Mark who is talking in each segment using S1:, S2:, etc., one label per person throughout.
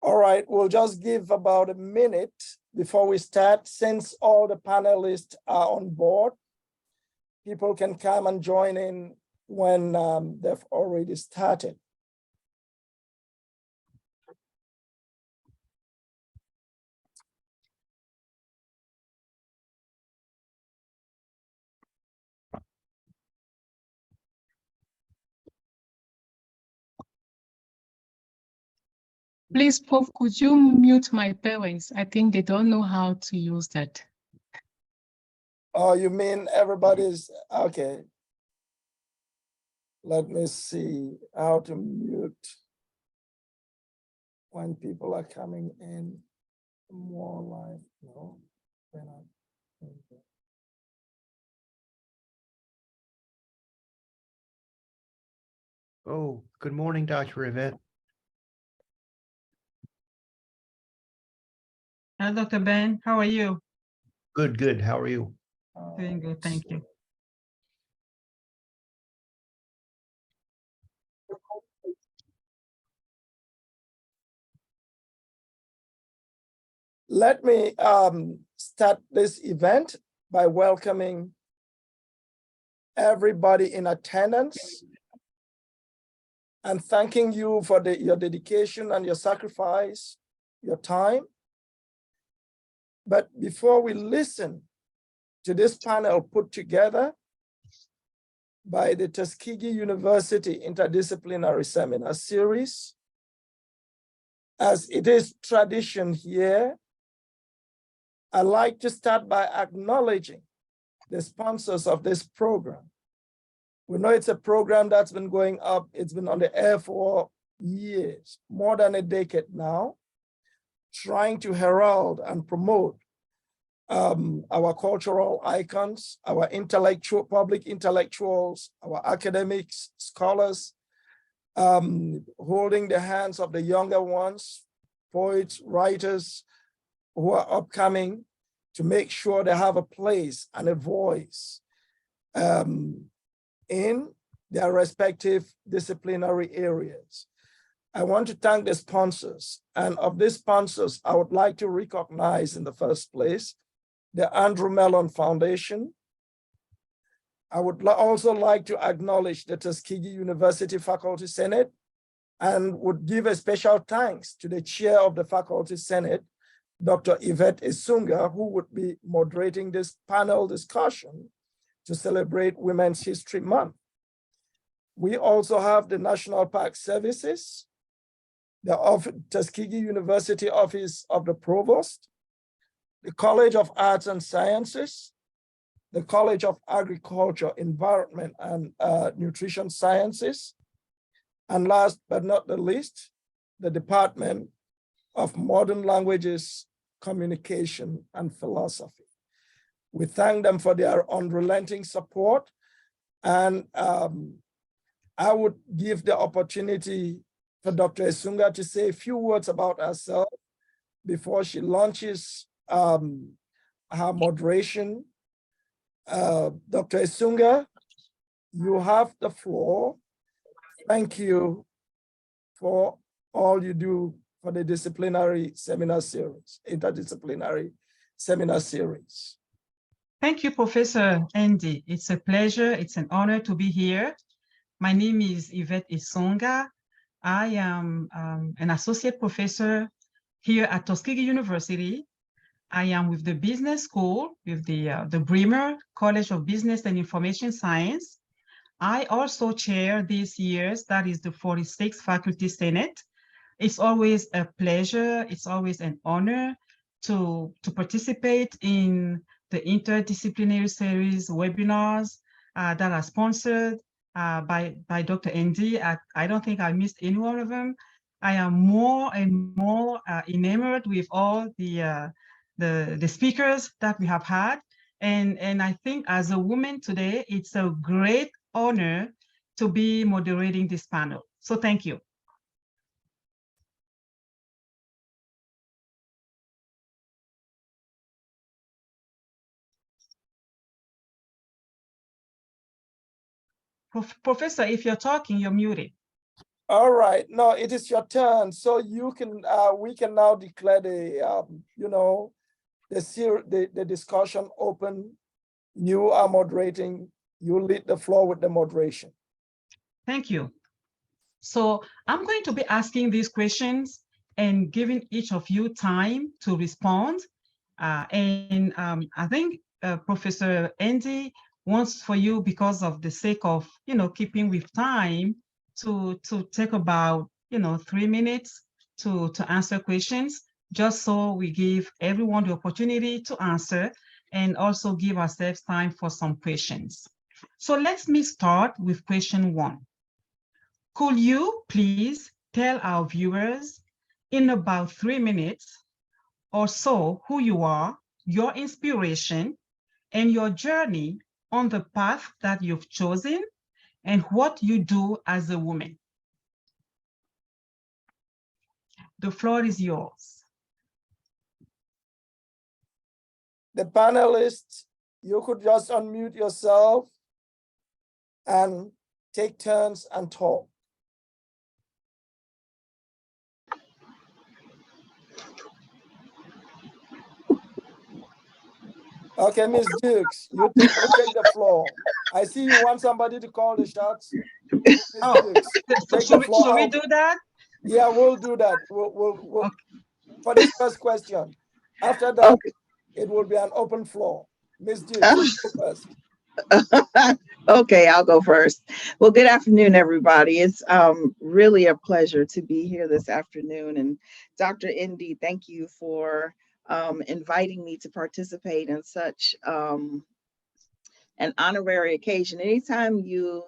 S1: All right, we'll just give about a minute before we start. Since all the panelists are on board, people can come and join in when they've already started.
S2: Please, Prof, could you mute my parents? I think they don't know how to use that.
S1: Oh, you mean everybody's, okay. Let me see how to mute when people are coming in more live. No, they're not. Okay.
S3: Oh, good morning, Dr. Yvette.
S4: Hello, Dr. Ben. How are you?
S3: Good, good. How are you?
S4: Doing good, thank you.
S1: Let me start this event by welcoming everybody in attendance and thanking you for your dedication and your sacrifice, your time. But before we listen to this panel put together by the Tuskegee University Interdisciplinary Seminar Series, as it is tradition here, I'd like to start by acknowledging the sponsors of this program. We know it's a program that's been going up. It's been on the air for years, more than a decade now, trying to herald and promote our cultural icons, our public intellectuals, our academics, scholars, holding the hands of the younger ones, poets, writers who are upcoming to make sure they have a place and a voice in their respective disciplinary areas. I want to thank the sponsors, and of these sponsors, I would like to recognize in the first place the Andrew Mellon Foundation. I would also like to acknowledge the Tuskegee University Faculty Senate and would give a special thanks to the chair of the Faculty Senate, Dr. Yvette Essounga, who would be moderating this panel discussion to celebrate Women's History Month. We also have the National Park Services, the Tuskegee University Office of the Provost, the College of Arts and Sciences, the College of Agriculture, Environment, and Nutrition Sciences, and last but not the least, the Department of Modern Languages, Communication, and Philosophy. We thank them for their unrelenting support, and I would give the opportunity for Dr. Essounga to say a few words about herself before she launches her moderation. Dr. Essounga, you have the floor. Thank you for all you do for the disciplinary seminar series, interdisciplinary seminar series.
S4: Thank you, Professor Andy. It's a pleasure, it's an honor to be here. My name is Yvette Essounga. I am an associate professor here at Tuskegee University. I am with the business school, with the Bremer College of Business and Information Science. I also chair this year's, that is the 46th Faculty Senate. It's always a pleasure, it's always an honor to participate in the interdisciplinary series webinars that are sponsored by Dr. Andy. I don't think I missed any one of them. I am more and more enamored with all the speakers that we have had. And I think as a woman today, it's a great honor to be moderating this panel. So thank you. Professor, if you're talking, you're muted.
S1: All right, no, it is your turn. So you can, we can now declare the, you know, the discussion open. You are moderating. You lead the floor with the moderation.
S4: Thank you. So I'm going to be asking these questions and giving each of you time to respond. I think Professor Andy wants for you, because of the sake of, you know, keeping with time, to take about, you know, 3 minutes to answer questions, just so we give everyone the opportunity to answer and also give ourselves time for some questions. So let me start with question 1. Could you please tell our viewers in about 3 minutes or so who you are, your inspiration, and your journey on the path that you've chosen and what you do as a woman? The floor is yours.
S1: The panelists, you could just unmute yourself and take turns and talk. Okay, Ms. Dukes, you take the floor. I see you want somebody to call the shots. Ms. Dukes, take the floor.
S4: Should we do that?
S1: Yeah, we'll do that. We'll
S4: Okay.
S1: for this first question. After that, it will be an open floor. Ms. Dukes, go first.
S5: Okay, I'll go first. Well, good afternoon, everybody. It's really a pleasure to be here this afternoon. And Dr. Indy, thank you for inviting me to participate in such an honorary occasion. Anytime you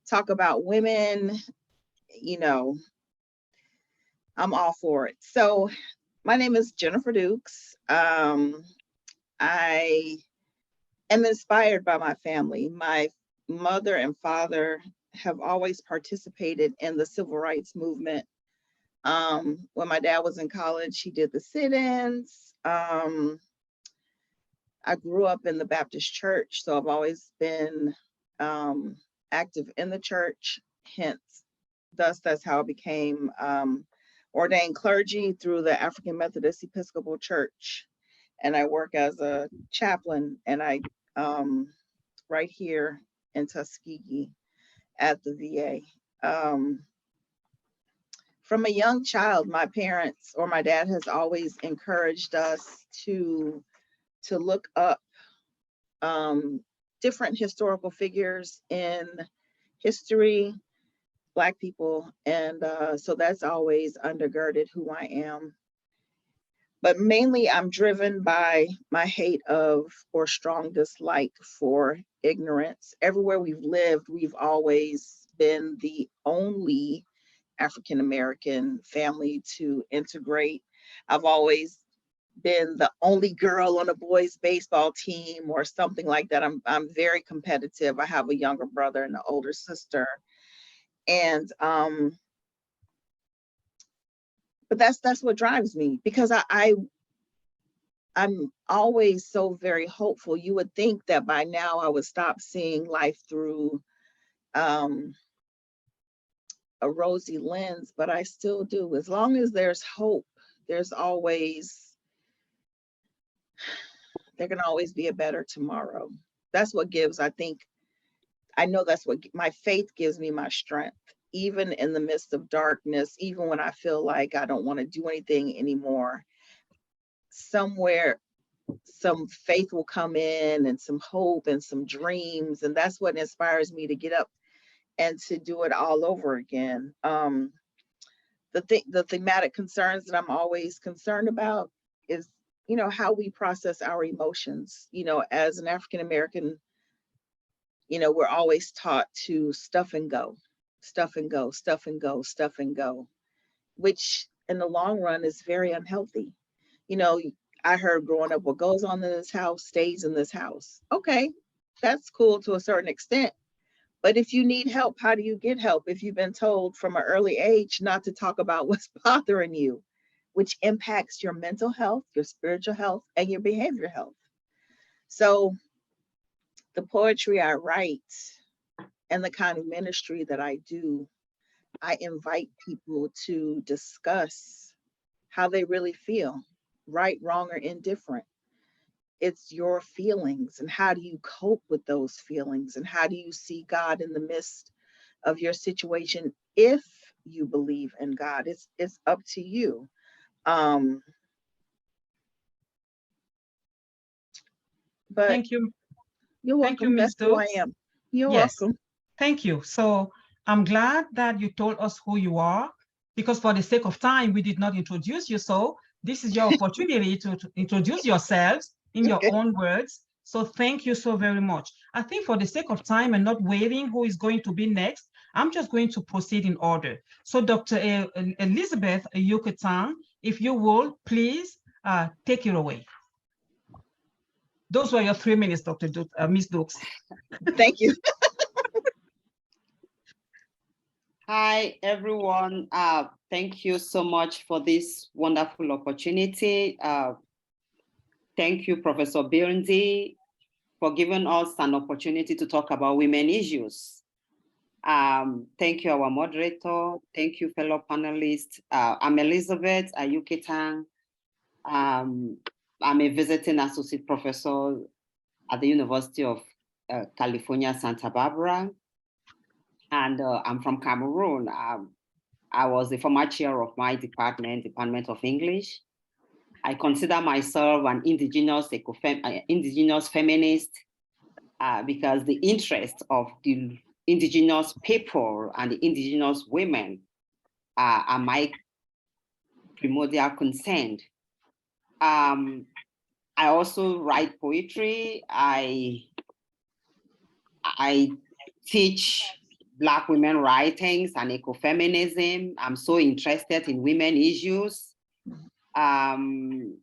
S5: talk about women, you know, I'm all for it. So my name is Jennifer Dukes. I am inspired by my family. My mother and father have always participated in the civil rights movement. When my dad was in college, he did the sit-ins. I grew up in the Baptist church, so I've always been active in the church. Hence, that's how I became ordained clergy through the African Methodist Episcopal Church. And I work as a chaplain, and I right here in Tuskegee at the VA. From a young child, my parents or my dad has always encouraged us to look up different historical figures in history, Black people, and so that's always undergirded who I am. But mainly I'm driven by my hate of or strong dislike for ignorance. Everywhere we've lived, we've always been the only African-American family to integrate. I've always been the only girl on a boys' baseball team or something like that. I'm very competitive. I have a younger brother and an older sister. And but that's what drives me, because I'm always so very hopeful. You would think that by now I would stop seeing life through a rosy lens, but I still do. As long as there's hope, there can always be a better tomorrow. That's what gives, I know that's what my faith gives me, my strength, even in the midst of darkness, even when I feel like I don't want to do anything anymore. Somewhere, some faith will come in and some hope and some dreams. And that's what inspires me to get up and to do it all over again. The thematic concerns that I'm always concerned about is, you know, how we process our emotions. You know, as an African-American, you know, we're always taught to stuff and go, stuff and go, stuff and go, stuff and go, which in the long run is very unhealthy. You know, I heard growing up, what goes on in this house stays in this house. Okay, that's cool to a certain extent. But if you need help, how do you get help? If you've been told from an early age not to talk about what's bothering you, which impacts your mental health, your spiritual health, and your behavioral health. So the poetry I write and the kind of ministry that I do, I invite people to discuss how they really feel, right, wrong, or indifferent. It's your feelings, and how do you cope with those feelings, and how do you see God in the midst of your situation? If you believe in God, it's up to you. But
S4: Thank you.
S5: you're welcome.
S4: Thank you, Ms.
S5: That's who I
S4: Dukes.
S5: am. You're
S4: Yes.
S5: welcome.
S4: Thank you. So I'm glad that you told us who you are, because for the sake of time, we did not introduce you. So this is your opportunity to introduce yourselves in your own words. So thank you so very much. I think for the sake of time and not waiting who is going to be next, I'm just going to proceed in order. So Dr. Elizabeth Ayuk-Etang, if you will, please take it away. Those were your 3 minutes, Ms. Dukes.
S5: Thank you.
S6: Hi, everyone. Thank you so much for this wonderful opportunity. Thank you, Professor Birndi, for giving us an opportunity to talk about women issues. Thank you, our moderator. Thank you, fellow panelists. I'm Elizabeth Ayuk-Etang. I'm a visiting associate professor at the University of California, Santa Barbara. And I'm from Cameroon. I was the former chair of my department, Department of English. I consider myself an indigenous feminist because the interests of the indigenous people and the indigenous women are my primordial concern. I also write poetry. I teach Black women writings and ecofeminism. I'm so interested in women issues. I'm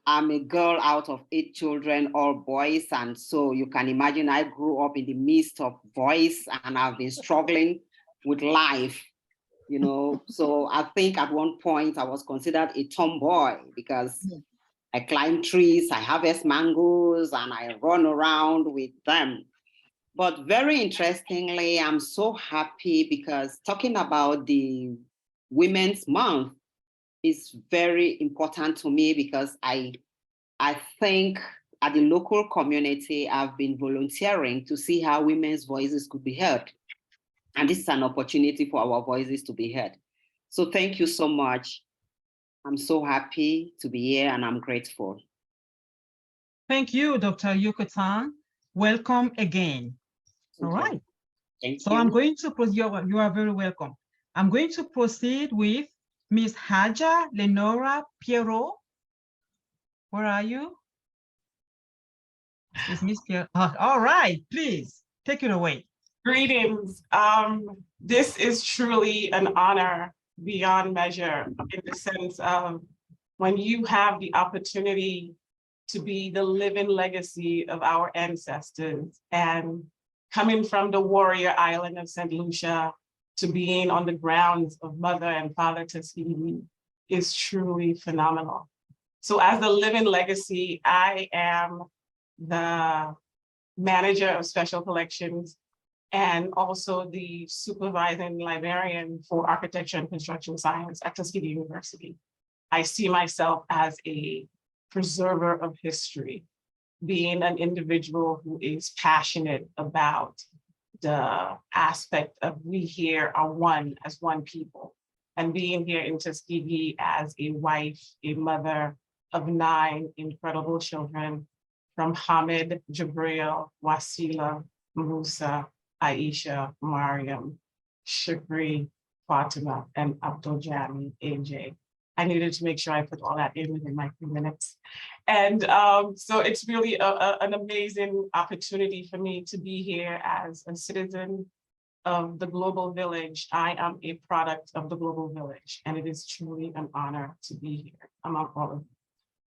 S6: a girl out of 8 children, all boys. And so you can imagine I grew up in the midst of boys, and I've been struggling with life, you know. So I think at one point I was considered a tomboy because I climb trees, I harvest mangoes, and I run around with them. But very interestingly, I'm so happy because talking about the Women's Month is very important to me, because I think at the local community, I've been volunteering to see how women's voices could be heard. And this is an opportunity for our voices to be heard. So thank you so much. I'm so happy to be here, and I'm grateful.
S4: Thank you, Dr. Ayuk-Etang. Welcome again. All right.
S6: Thank
S4: So
S6: you.
S4: I'm going to proceed. You are very welcome. I'm going to proceed with Ms. Hajjah, Lennora, Pierrot. Where are you? Is Ms. Pierrot? All right, please take it away.
S7: Greetings. This is truly an honor beyond measure, in the sense of when you have the opportunity to be the living legacy of our ancestors, and coming from the warrior island of St. Lucia to being on the grounds of Mother and Father Tuskegee is truly phenomenal. So as the living legacy, I am the manager of special collections and also the supervising librarian for architecture and construction science at Tuskegee University. I see myself as a preserver of history, being an individual who is passionate about the aspect of we here are one as one people, and being here in Tuskegee as a wife, a mother of 9 incredible children, from Hamid, Jabril, Wasila, Musa, Aisha, Mariam, Shukri, Fatima, and Abdul Jami, AJ. I needed to make sure I put all that in within my 3 minutes. And so it's really an amazing opportunity for me to be here as a citizen of the global village. I am a product of the global village, and it is truly an honor to be here among all of you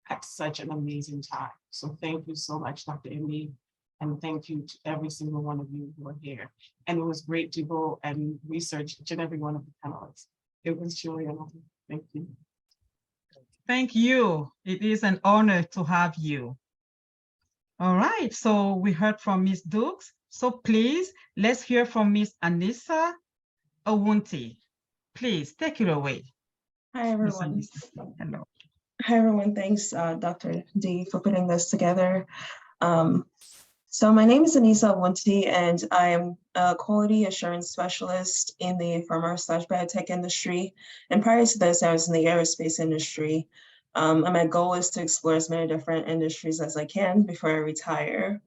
S7: at such an amazing time. So thank you so much, Dr. Indi, and thank you to every single one of you who are here. And it was great to go and research each and every one of the panelists. It was truly an honor. Thank you.
S4: Thank you. It is an honor to have you. All right, so we heard from Ms. Dukes. So please, let's hear from Ms. Annissa. Awunti. Please take it away.
S8: Hi, everyone.
S4: Hello.
S8: Hi, everyone. Thanks, Dr. D, for putting this together. So my name is Annissa Awunti, and I am a quality assurance specialist in the pharma/biotech industry. And prior to this, I was in the aerospace industry. And my goal is to explore as many different industries as I can before I retire.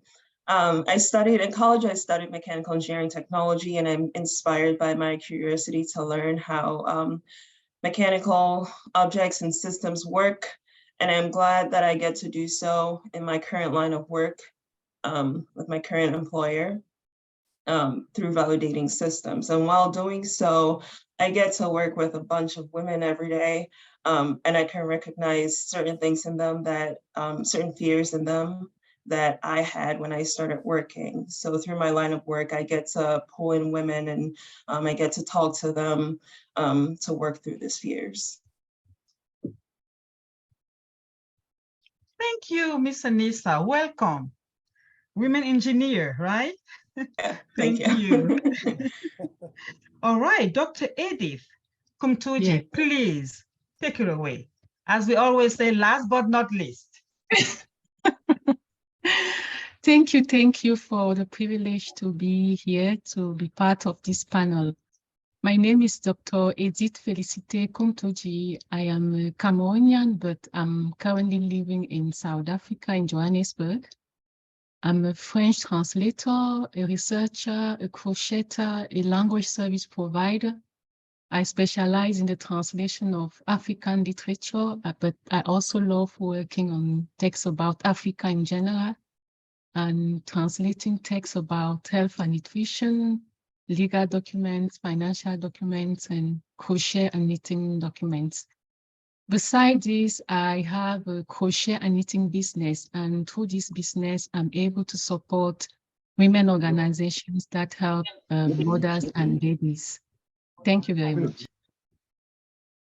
S8: In college, I studied mechanical engineering technology, and I'm inspired by my curiosity to learn how mechanical objects and systems work. And I'm glad that I get to do so in my current line of work with my current employer through validating systems. And while doing so, I get to work with a bunch of women every day, and I can recognize certain things in them that, certain fears in them that I had when I started working. So through my line of work, I get to pull in women, and I get to talk to them to work through these fears.
S4: Thank you, Miss Annissa. Welcome. Women engineer, right?
S8: Yeah,
S4: Thank you. All right, Dr. Édith Koumtoudji,
S2: Yeah.
S4: please take it away. As we always say, last but not least.
S2: Thank you for the privilege to be here, to be part of this panel. My name is Dr. Édith Félicité Koumtoudji. I am a Cameroonian, but I'm currently living in South Africa, in Johannesburg. I'm a French translator, a researcher, a crocheter, a language service provider. I specialize in the translation of African literature, but I also love working on texts about Africa in general and translating texts about health and nutrition, legal documents, financial documents, and crochet and knitting documents. Besides this, I have a crochet and knitting business, and through this business, I'm able to support women organizations that help mothers and babies. Thank you very much.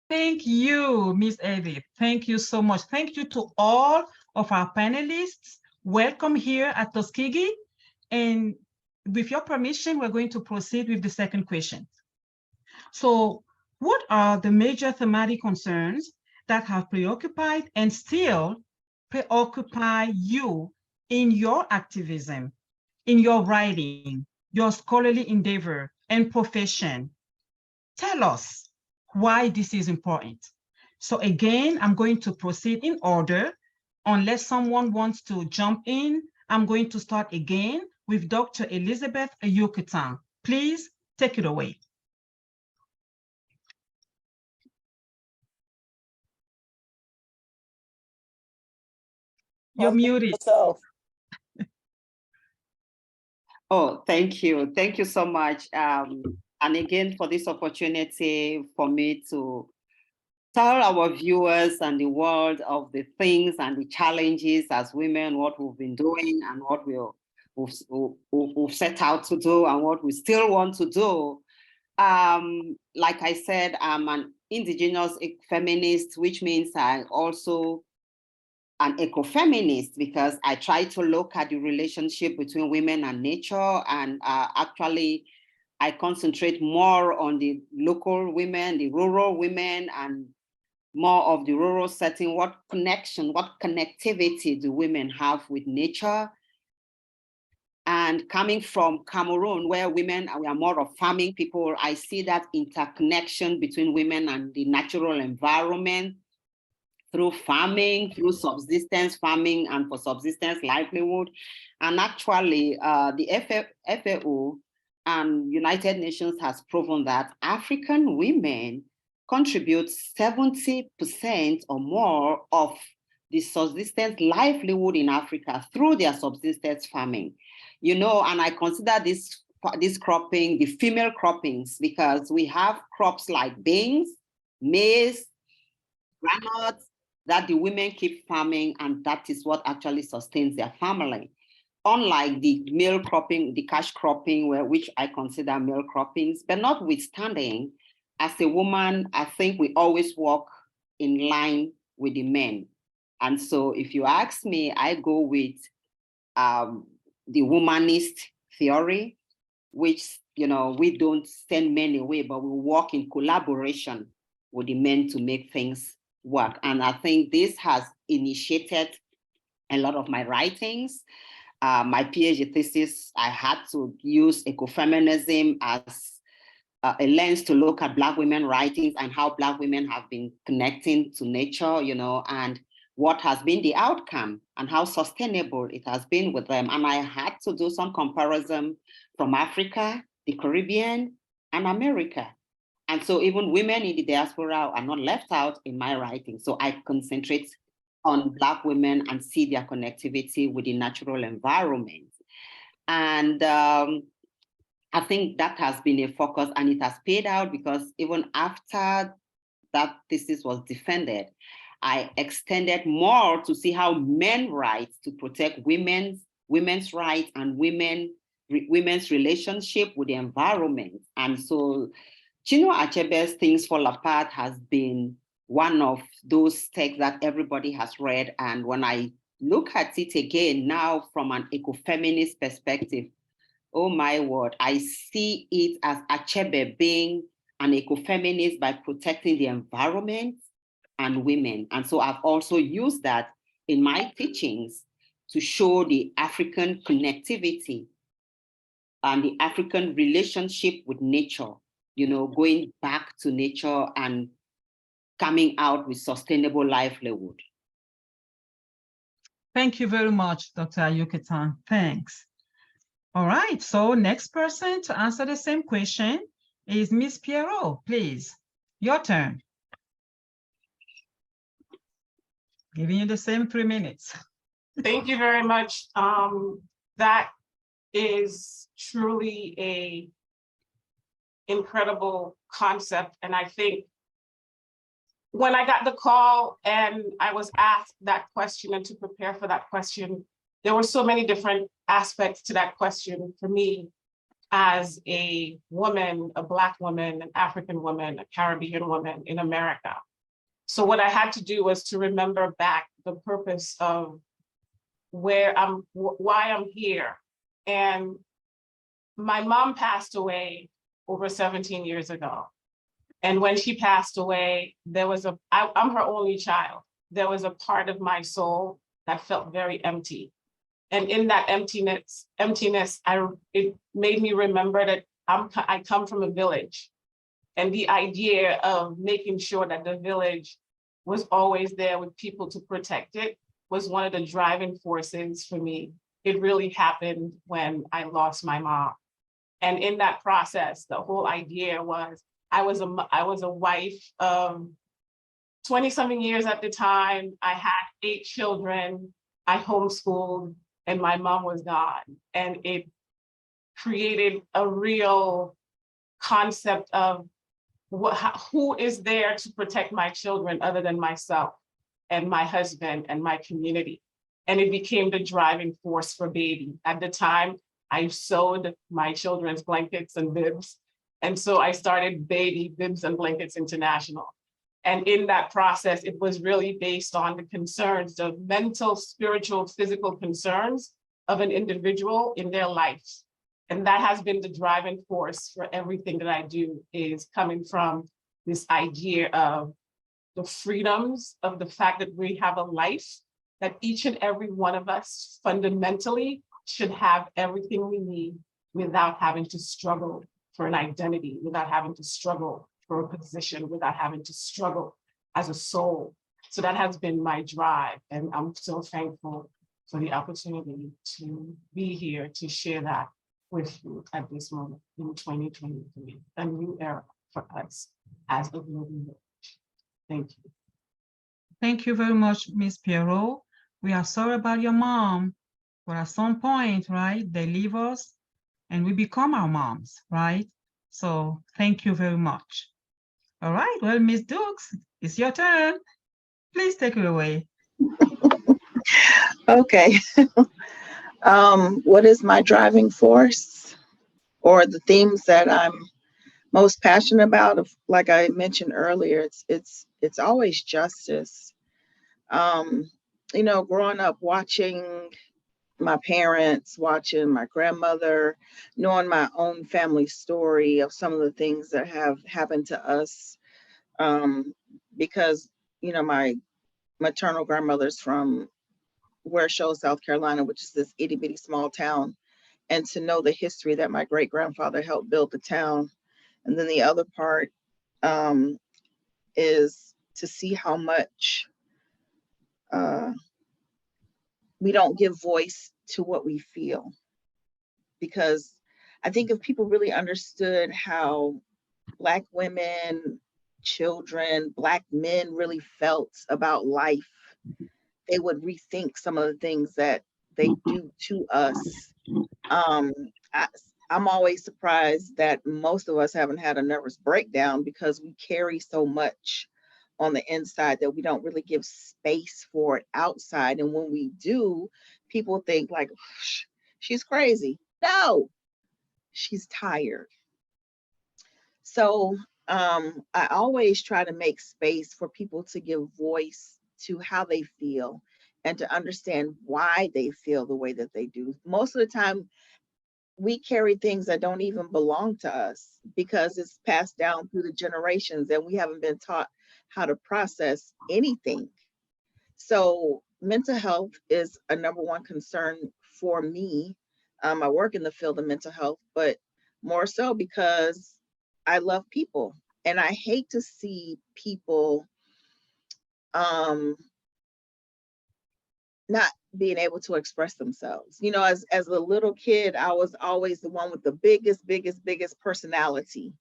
S4: Thank you, Miss Édith. Thank you so much. Thank you to all of our panelists. Welcome here at Tuskegee. And with your permission, we're going to proceed with the second question. So what are the major thematic concerns that have preoccupied and still preoccupy you in your activism, in your writing, your scholarly endeavor and profession? Tell us why this is important. So again, I'm going to proceed in order. Unless someone wants to jump in, I'm going to start again with Dr. Elizabeth Ayuk-Etang. Please take it away. You're muted.
S6: Oh, thank you. Thank you so much. And again, for this opportunity for me to tell our viewers and the world of the things and the challenges as women, what we've been doing and what we've set out to do and what we still want to do. Like I said, I'm an indigenous feminist, which means I also an eco-feminist because I try to look at the relationship between women and nature, and actually I concentrate more on the local women, the rural women, and more of the rural setting. What connection, what connectivity do women have with nature? And coming from Cameroon, where women, we are more of farming people, I see that interconnection between women and the natural environment through farming, through subsistence farming and for subsistence livelihood. And actually the FAO and United Nations has proven that African women contribute 70% or more of the subsistence livelihood in Africa through their subsistence farming. You know, and I consider this cropping the female croppings because we have crops like beans, maize, granules that the women keep farming, and that is what actually sustains their family. Unlike the male cropping, the cash cropping, which I consider male croppings, but notwithstanding, as a woman, I think we always walk in line with the men. And so if you ask me, I go with the womanist theory, which we don't send men away, but we work in collaboration with the men to make things work. And I think this has initiated a lot of my writings. My PhD thesis, I had to use ecofeminism as a lens to look at Black women writings and how Black women have been connecting to nature, and what has been the outcome and how sustainable it has been with them. And I had to do some comparison from Africa, the Caribbean, and America. And so even women in the diaspora are not left out in my writing. So I concentrate on Black women and see their connectivity with the natural environment. And I think that has been a focus, and it has paid out, because even after that thesis was defended, I extended more to see how men write to protect women's rights and women's relationship with the environment. And so Chinua Achebe's Things Fall Apart has been one of those texts that everybody has read. And when I look at it again now from an ecofeminist perspective, oh my word, I see it as Achebe being an ecofeminist by protecting the environment and women. And so I've also used that in my teachings to show the African connectivity and the African relationship with nature, going back to nature and coming out with sustainable livelihood.
S4: Thank you very much, Dr. Ayuk-Etang. Thanks. All right, so next person to answer the same question is Miss Pierrot, please. Your turn. Giving you the same 3 minutes.
S7: Thank you very much. That is truly a incredible concept. And I think when I got the call and I was asked that question and to prepare for that question, there were so many different aspects to that question for me as a woman, a Black woman, an African woman, a Caribbean woman in America. So what I had to do was to remember back the purpose of why I'm here. And my mom passed away over 17 years ago. And when she passed away, I'm her only child. There was a part of my soul that felt very empty. And in that emptiness, it made me remember that I come from a village. And the idea of making sure that the village was always there with people to protect it was one of the driving forces for me. It really happened when I lost my mom. And in that process, the whole idea was, I was a wife of 20-something years at the time. I had 8 children. I homeschooled, and my mom was gone. And it created a real concept of who is there to protect my children other than myself and my husband and my community. And it became the driving force for Baby. At the time, I sewed my children's blankets and bibs. And so I started Baby Bibs and Blankets International. And in that process, it was really based on the concerns, the mental, spiritual, physical concerns of an individual in their lives. And that has been the driving force for everything that I do, is coming from this idea of the freedoms of the fact that we have a life, that each and every one of us fundamentally should have everything we need without having to struggle for an identity, without having to struggle for a position, without having to struggle as a soul. So that has been my drive. And I'm so thankful for the opportunity to be here to share that with you at this moment in 2023, a new era for us as a global village. Thank you.
S4: Thank you very much, Ms. Pierrot. We are sorry about your mom, but at some point, right, they leave us and we become our moms, right? So thank you very much. All right, well, Ms. Dukes, it's your turn. Please take it away.
S5: Okay. What is my driving force, or the themes that I'm most passionate about? Like I mentioned earlier, it's always justice. Growing up watching my parents, watching my grandmother, knowing my own family story of some of the things that have happened to us. Because, you know, my maternal grandmother's from Show, South Carolina, which is this itty bitty small town. And to know the history that my great grandfather helped build the town. And then the other part is to see how much we don't give voice to what we feel. Because I think if people really understood how Black women, children, Black men really felt about life, they would rethink some of the things that they do to us. I'm always surprised that most of us haven't had a nervous breakdown because we carry so much on the inside that we don't really give space for it outside. And when we do, people think like, she's crazy. No, she's tired. So I always try to make space for people to give voice to how they feel and to understand why they feel the way that they do. Most of the time, we carry things that don't even belong to us because it's passed down through the generations and we haven't been taught how to process anything. So mental health is a #1 concern for me. I work in the field of mental health, but more so because I love people and I hate to see people not being able to express themselves. You know, as a little kid, I was always the one with the biggest personality.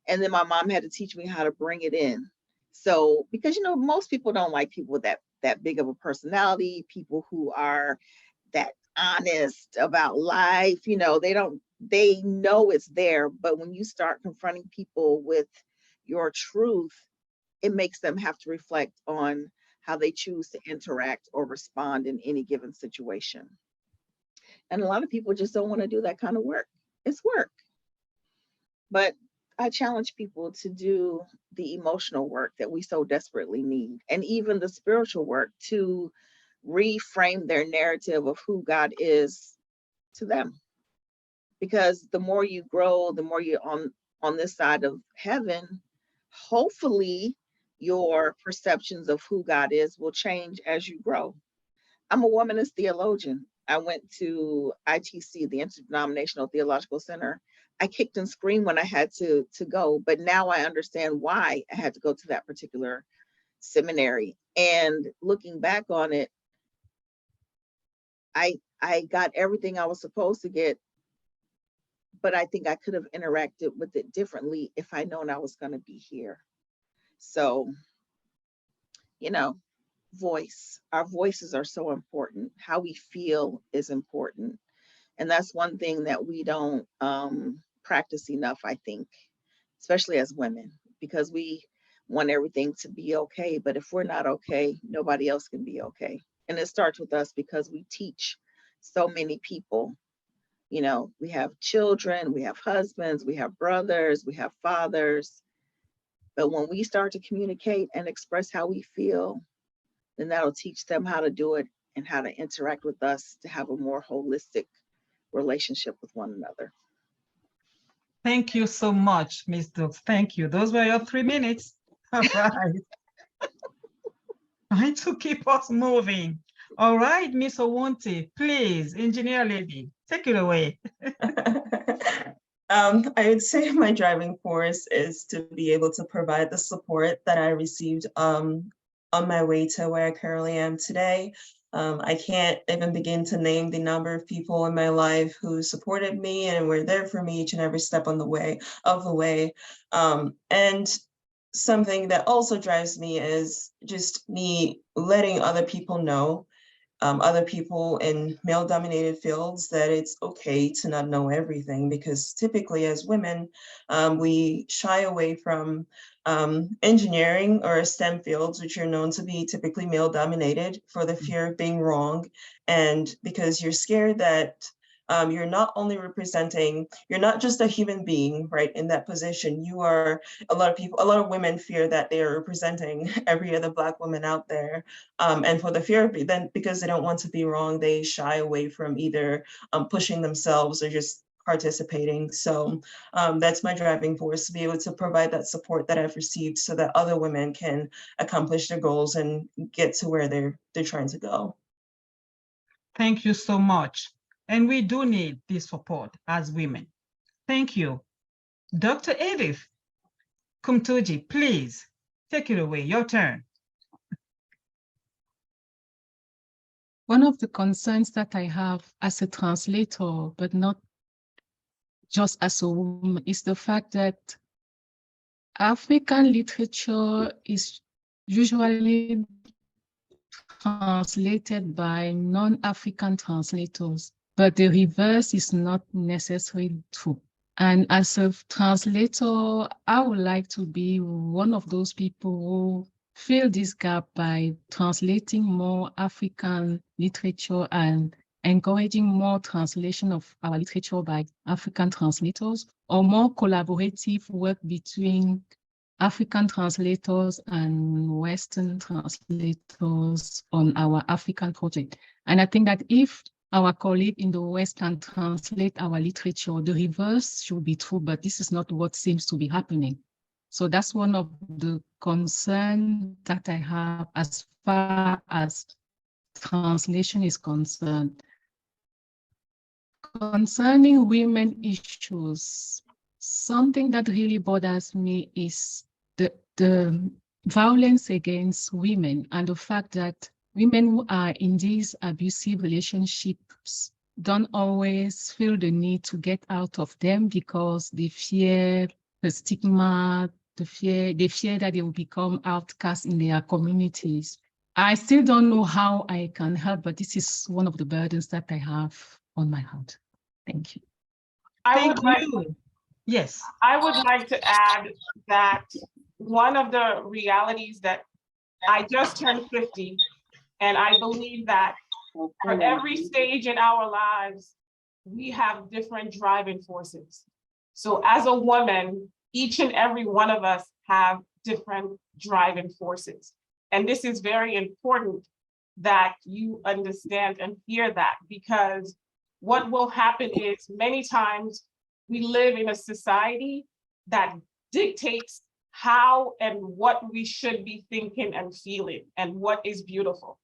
S5: And then my mom had to teach me how to bring it in. So, because, you know, most people don't like people with that big of a personality, people who are that honest about life, you know, they know it's there, but when you start confronting people with your truth, it makes them have to reflect on how they choose to interact or respond in any given situation. And a lot of people just don't want to do that kind of work. It's work. But I challenge people to do the emotional work that we so desperately need, and even the spiritual work to reframe their narrative of who God is to them. Because the more you grow, the more you're on this side of heaven, hopefully your perceptions of who God is will change as you grow. I'm a womanist theologian. I went to ITC, the Interdenominational Theological Center. I kicked and screamed when I had to go, but now I understand why I had to go to that particular seminary. And looking back on it, I got everything I was supposed to get, but I think I could have interacted with it differently if I known I was going to be here. So, you know, voice. Our voices are so important. How we feel is important. And that's one thing that we don't practice enough, I think, especially as women, because we want everything to be okay. But if we're not okay, nobody else can be okay. And it starts with us because we teach so many people. You know, we have children, we have husbands, we have brothers, we have fathers. But when we start to communicate and express how we feel, then that'll teach them how to do it and how to interact with us to have a more holistic relationship with one another.
S4: Thank you so much, Ms. Dukes. Thank you. Those were your 3 minutes. All right. Trying to keep us moving. All right, Miss Awunti, please, engineer lady, take it away.
S8: I would say my driving force is to be able to provide the support that I received on my way to where I currently am today. I can't even begin to name the number of people in my life who supported me and were there for me each and every step on the way. And something that also drives me is just me letting other people know, other people in male-dominated fields, that it's okay to not know everything, because typically as women, we shy away from engineering or STEM fields, which are known to be typically male-dominated, for the fear of being wrong, and because you're scared that you're not only representing, you're not just a human being, right, in that position. You are, a lot of women fear that they are representing every other Black woman out there. And for the fear of then, because they don't want to be wrong, they shy away from either pushing themselves or just participating. So that's my driving force, to be able to provide that support that I've received so that other women can accomplish their goals and get to where they're trying to go.
S4: Thank you so much. And we do need this support as women. Thank you. Dr. Édith, Koumtoudji, please take it away, your turn.
S2: One of the concerns that I have as a translator, but not just as a woman, is the fact that African literature is usually translated by non-African translators, but the reverse is not necessarily true. And as a translator, I would like to be one of those people who fill this gap by translating more African literature and encouraging more translation of our literature by African translators, or more collaborative work between African translators and Western translators on our African project. And I think that if our colleague in the West can translate our literature, the reverse should be true, but this is not what seems to be happening. So that's one of the concerns that I have as far as translation is concerned. Concerning women issues, something that really bothers me is the violence against women and the fact that women who are in these abusive relationships don't always feel the need to get out of them because they fear the stigma, they fear that they will become outcasts in their communities. I still don't know how I can help, but this is one of the burdens that I have on my heart. Thank you.
S4: Yes.
S7: I would like to add that one of the realities that I just turned 50, and I believe that for every stage in our lives, we have different driving forces. So as a woman, each and every one of us have different driving forces. And this is very important that you understand and hear that, because what will happen is many times we live in a society that dictates how and what we should be thinking and feeling and what is beautiful.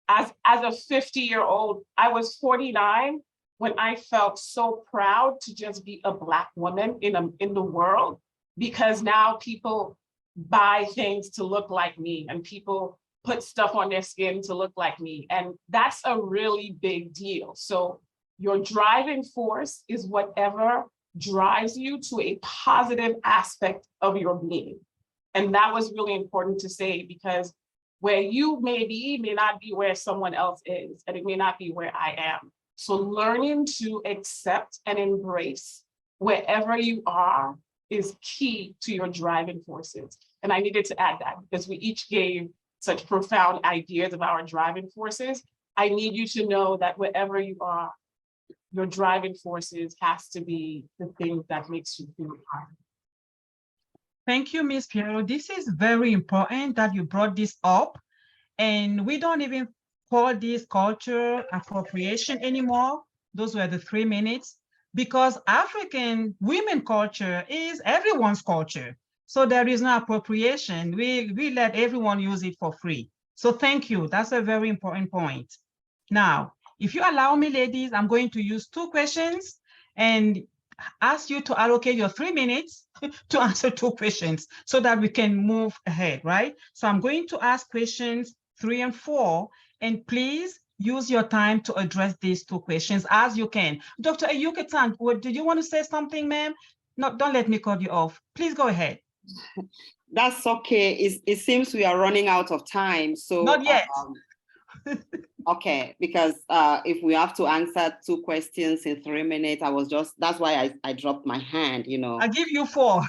S7: As a 50-year-old, I was 49 when I felt so proud to just be a Black woman in the world, because now people buy things to look like me and people put stuff on their skin to look like me. And that's a really big deal. So your driving force is whatever drives you to a positive aspect of your being. And that was really important to say, because where you may be may not be where someone else is, and it may not be where I am. So learning to accept and embrace wherever you are is key to your driving forces. And I needed to add that because we each gave such profound ideas of our driving forces. I need you to know that wherever you are, your driving forces has to be the thing that makes you feel hard.
S4: Thank you, Ms. Pierrot. This is very important that you brought this up. And we don't even call this culture appropriation anymore. Those were the 3 minutes, because African women culture is everyone's culture. So there is no appropriation. We let everyone use it for free. So thank you. That's a very important point. Now, if you allow me, ladies, I'm going to use 2 questions and ask you to allocate your 3 minutes to answer 2 questions so that we can move ahead, right? So I'm going to ask questions 3 and 4, and please use your time to address these 2 questions as you can. Dr. Ayuk-Etang, did you want to say something, ma'am? No, don't let me cut you off. Please go ahead.
S6: That's okay. It seems we are running out of time. So
S4: not yet.
S6: Okay, because if we have to answer 2 questions in 3 minutes, that's why I dropped my hand, you know.
S4: I'll give you 4.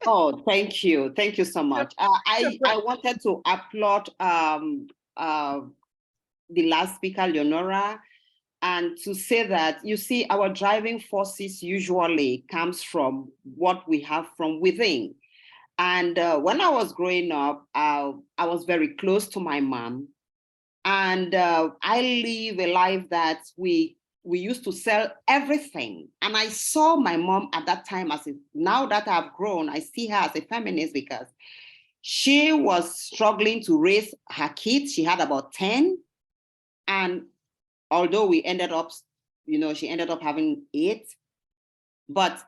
S6: Oh, thank you. Thank you so much. I wanted to applaud the last speaker, Lennora. and to say that, you see, our driving forces usually comes from what we have from within. And when I was growing up, I was very close to my mom. And I live a life that we used to sell everything. And I saw my mom at that time now that I've grown, I see her as a feminist because she was struggling to raise her kids. She had about 10. And although we ended up, she ended up having 8, but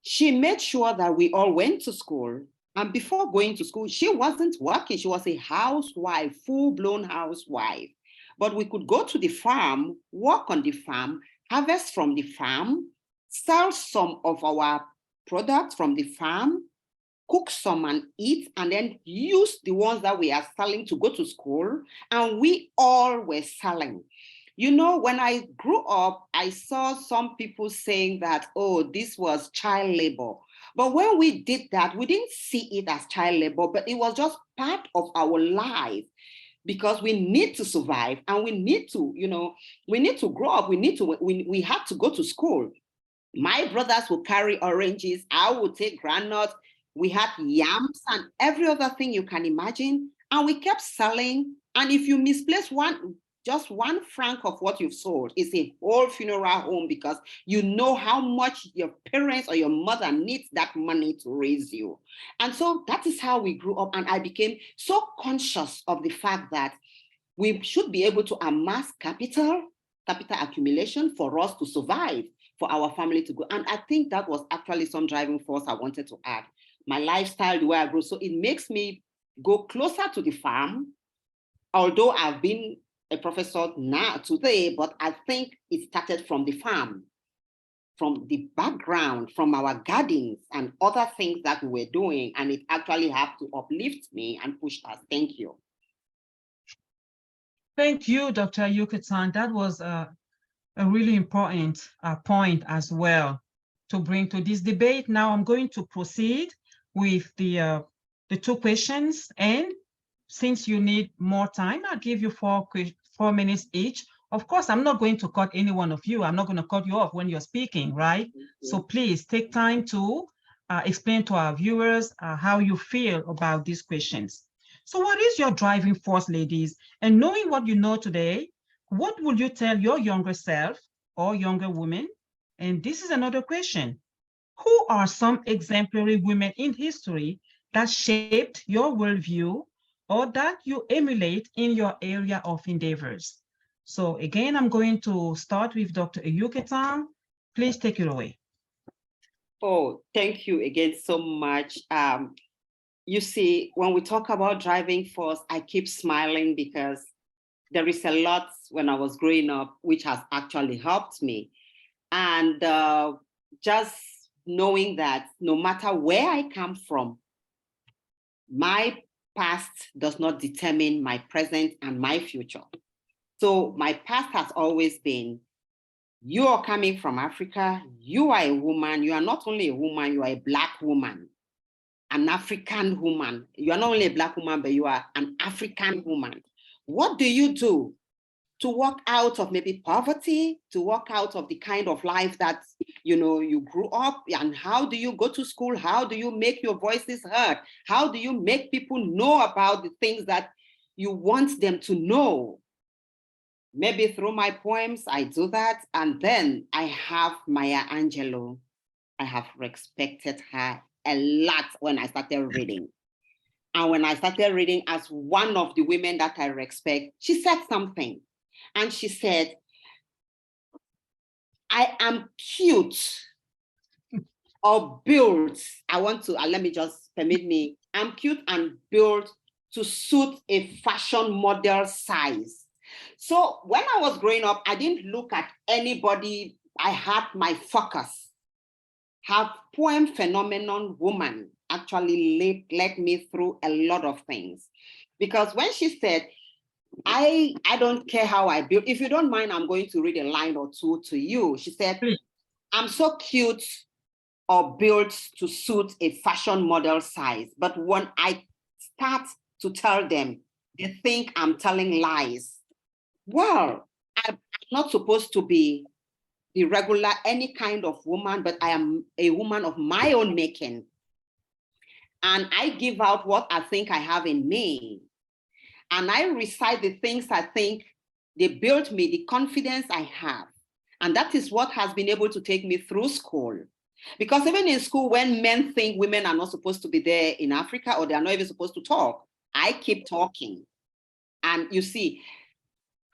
S6: she made sure that we all went to school. And before going to school, she wasn't working. She was a housewife, full-blown housewife. But we could go to the farm, work on the farm, harvest from the farm, sell some of our products from the farm, cook some and eat, and then use the ones that we are selling to go to school. And we all were selling. When I grew up, I saw some people saying that, oh, this was child labor. But when we did that, we didn't see it as child labor, but it was just part of our life because we need to survive and we need to, we need to grow up. We had to go to school. My brothers would carry oranges. I would take granules. We had yams and every other thing you can imagine. And we kept selling. And if you misplace just 1 franc of what you've sold is a whole funeral home because you know how much your parents or your mother needs that money to raise you. And so that is how we grew up. And I became so conscious of the fact that we should be able to amass capital accumulation for us to survive, for our family to go. And I think that was actually some driving force I wanted to add. My lifestyle, the way I grew. So it makes me go closer to the farm, although I've been a professor now today, but I think it started from the farm, from the background, from our gardens and other things that we were doing. And it actually had to uplift me and push us. Thank you.
S4: Thank you, Dr. Ayuk-Etang. That was a really important point as well to bring to this debate. Now I'm going to proceed with the 2 questions. And since you need more time, I'll give you 4 minutes each. Of course, I'm not going to cut any one of you. I'm not going to cut you off when you're speaking, right? So please take time to explain to our viewers how you feel about these questions. So what is your driving force, ladies? And knowing what you know today, what would you tell your younger self or younger woman? And this is another question. Who are some exemplary women in history that shaped your worldview or that you emulate in your area of endeavors? So again, I'm going to start with Dr. Ayuk-Etang. Please take it away.
S6: Oh, thank you again so much. You see, when we talk about driving force, I keep smiling because there is a lot when I was growing up, which has actually helped me. And just knowing that no matter where I come from, my past does not determine my present and my future. So my past has always been, you are coming from Africa, you are a woman, you are not only a woman, you are a Black woman, an African woman. You are not only a Black woman, but you are an African woman. What do you do to walk out of maybe poverty, to walk out of the kind of life that you grew up? And how do you go to school? How do you make your voices heard? How do you make people know about the things that you want them to know? Maybe through my poems, I do that. And then I have Maya Angelou. I have respected her a lot when I started reading. And when I started reading as one of the women that I respect, she said something. And she said, I am cute or built. I'm cute and built to suit a fashion model size. So when I was growing up, I didn't look at anybody. I had my focus. Her poem Phenomenon Woman actually led me through a lot of things. Because when she said, I don't care how I build. If you don't mind, I'm going to read a line or 2 to you. She said, I'm so cute or built to suit a fashion model size. But when I start to tell them, they think I'm telling lies. Well, I not supposed to be the regular, any kind of woman, but I am a woman of my own making. And I give out what I think I have in me. And I recite the things I think they built me, the confidence I have. And that is what has been able to take me through school. Because even in school, when men think women are not supposed to be there in Africa, or they are not even supposed to talk, I keep talking. And you see,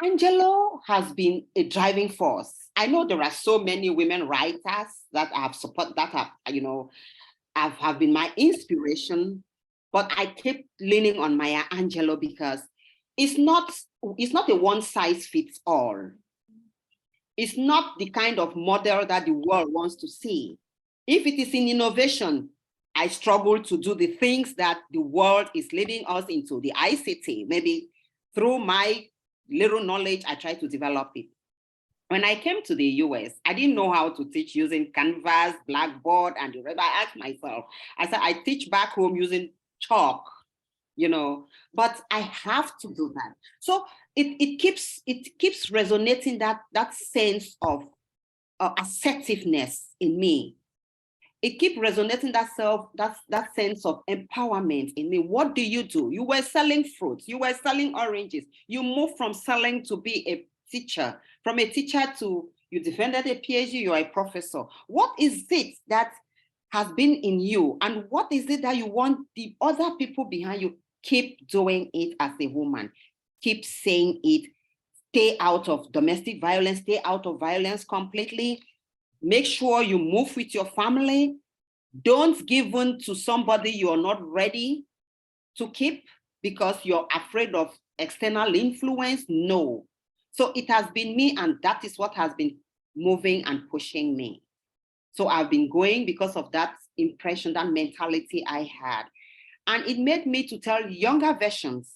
S6: Angelo has been a driving force. I know there are so many women writers that have support, that have, you know, have been my inspiration, but I keep leaning on Maya Angelou because it's not a one size fits all. It's not the kind of model that the world wants to see. If it is in innovation, I struggle to do the things that the world is leading us into, the ICT. Maybe through my little knowledge, I try to develop it. When I came to the US, I didn't know how to teach using Canvas, Blackboard, and the rest. I asked myself, I said, I teach back home using chalk, you know, but I have to do that. So it keeps resonating, that sense of assertiveness in me. It keeps resonating that sense of empowerment in me. What do? You were selling fruits, you were selling oranges. You moved from selling to be a teacher, from a teacher to you defended a PhD, you're a professor. What is it that has been in you? And what is it that you want the other people behind you? Keep doing it as a woman. Keep saying it. Stay out of domestic violence, stay out of violence completely. Make sure you move with your family. Don't give in to somebody you're not ready to keep because you're afraid of external influence. No. So it has been me, and that is what has been moving and pushing me. So I've been going because of that impression, that mentality I had. And it made me to tell younger versions,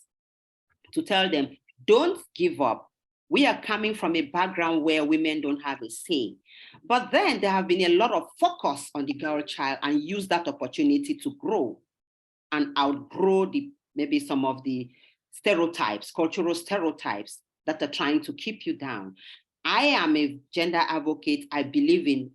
S6: to tell them, don't give up. We are coming from a background where women don't have a say. But then there have been a lot of focus on the girl child and use that opportunity to grow and outgrow maybe some of the stereotypes, cultural stereotypes that are trying to keep you down. I am a gender advocate. I believe in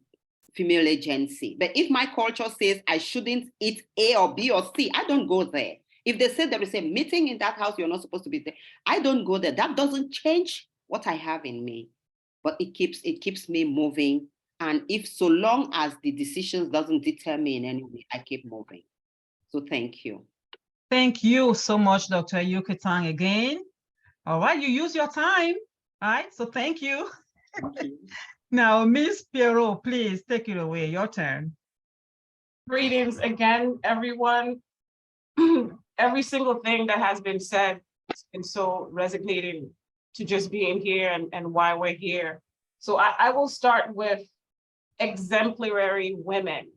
S6: female agency. But if my culture says I shouldn't eat A or B or C, I don't go there. If they say there is a meeting in that house, you're not supposed to be there, I don't go there. That doesn't change what I have in me, but it keeps me moving. And if so long as the decisions doesn't deter me in any way, I keep moving. So thank you.
S4: Thank you so much, Dr. Ayuk-Etang again. All right, you use your time. All right, so thank you.
S6: Thank you.
S4: Now, Ms. Pierrot, please take it away, your turn.
S7: Greetings again, everyone. Every single thing that has been said has been so resonating to just being here and why we're here. So I will start with exemplary women.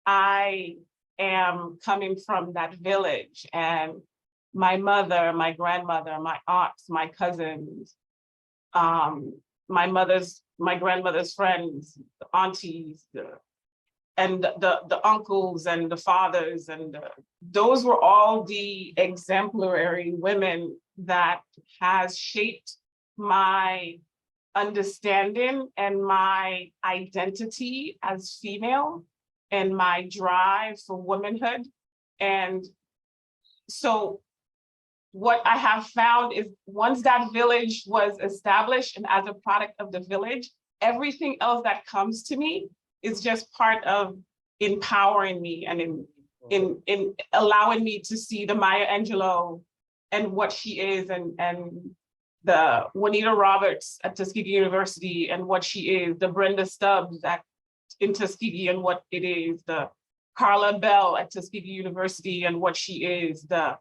S7: I am coming from that village, and my mother, my grandmother, my aunts, my cousins, my grandmother's friends, the aunties, and the uncles and the fathers, and those were all the exemplary women that has shaped my understanding and my identity as female and my drive for womanhood. And so what I have found is once that village was established and as a product of the village, everything else that comes to me is just part of empowering me and in allowing me to see the Maya Angelou and what she is, and the Juanita Roberts at Tuskegee University and what she is, the Brenda Stubbs in Tuskegee and what it is, the Carla Bell at Tuskegee University and what she is, the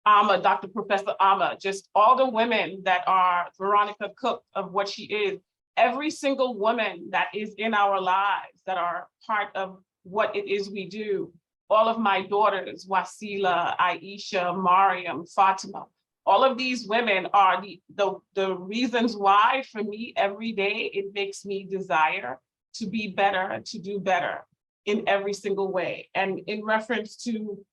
S7: Dr. Professor Amma, just all the women that are Veronica Cook of what she is, every single woman that is in our lives that are part of what it is we do. All of my daughters, Wasila, Aisha, Mariam, Fatima, all of these women are the reasons why, for me, every day, it makes me desire to be better, to do better in every single way. And in reference to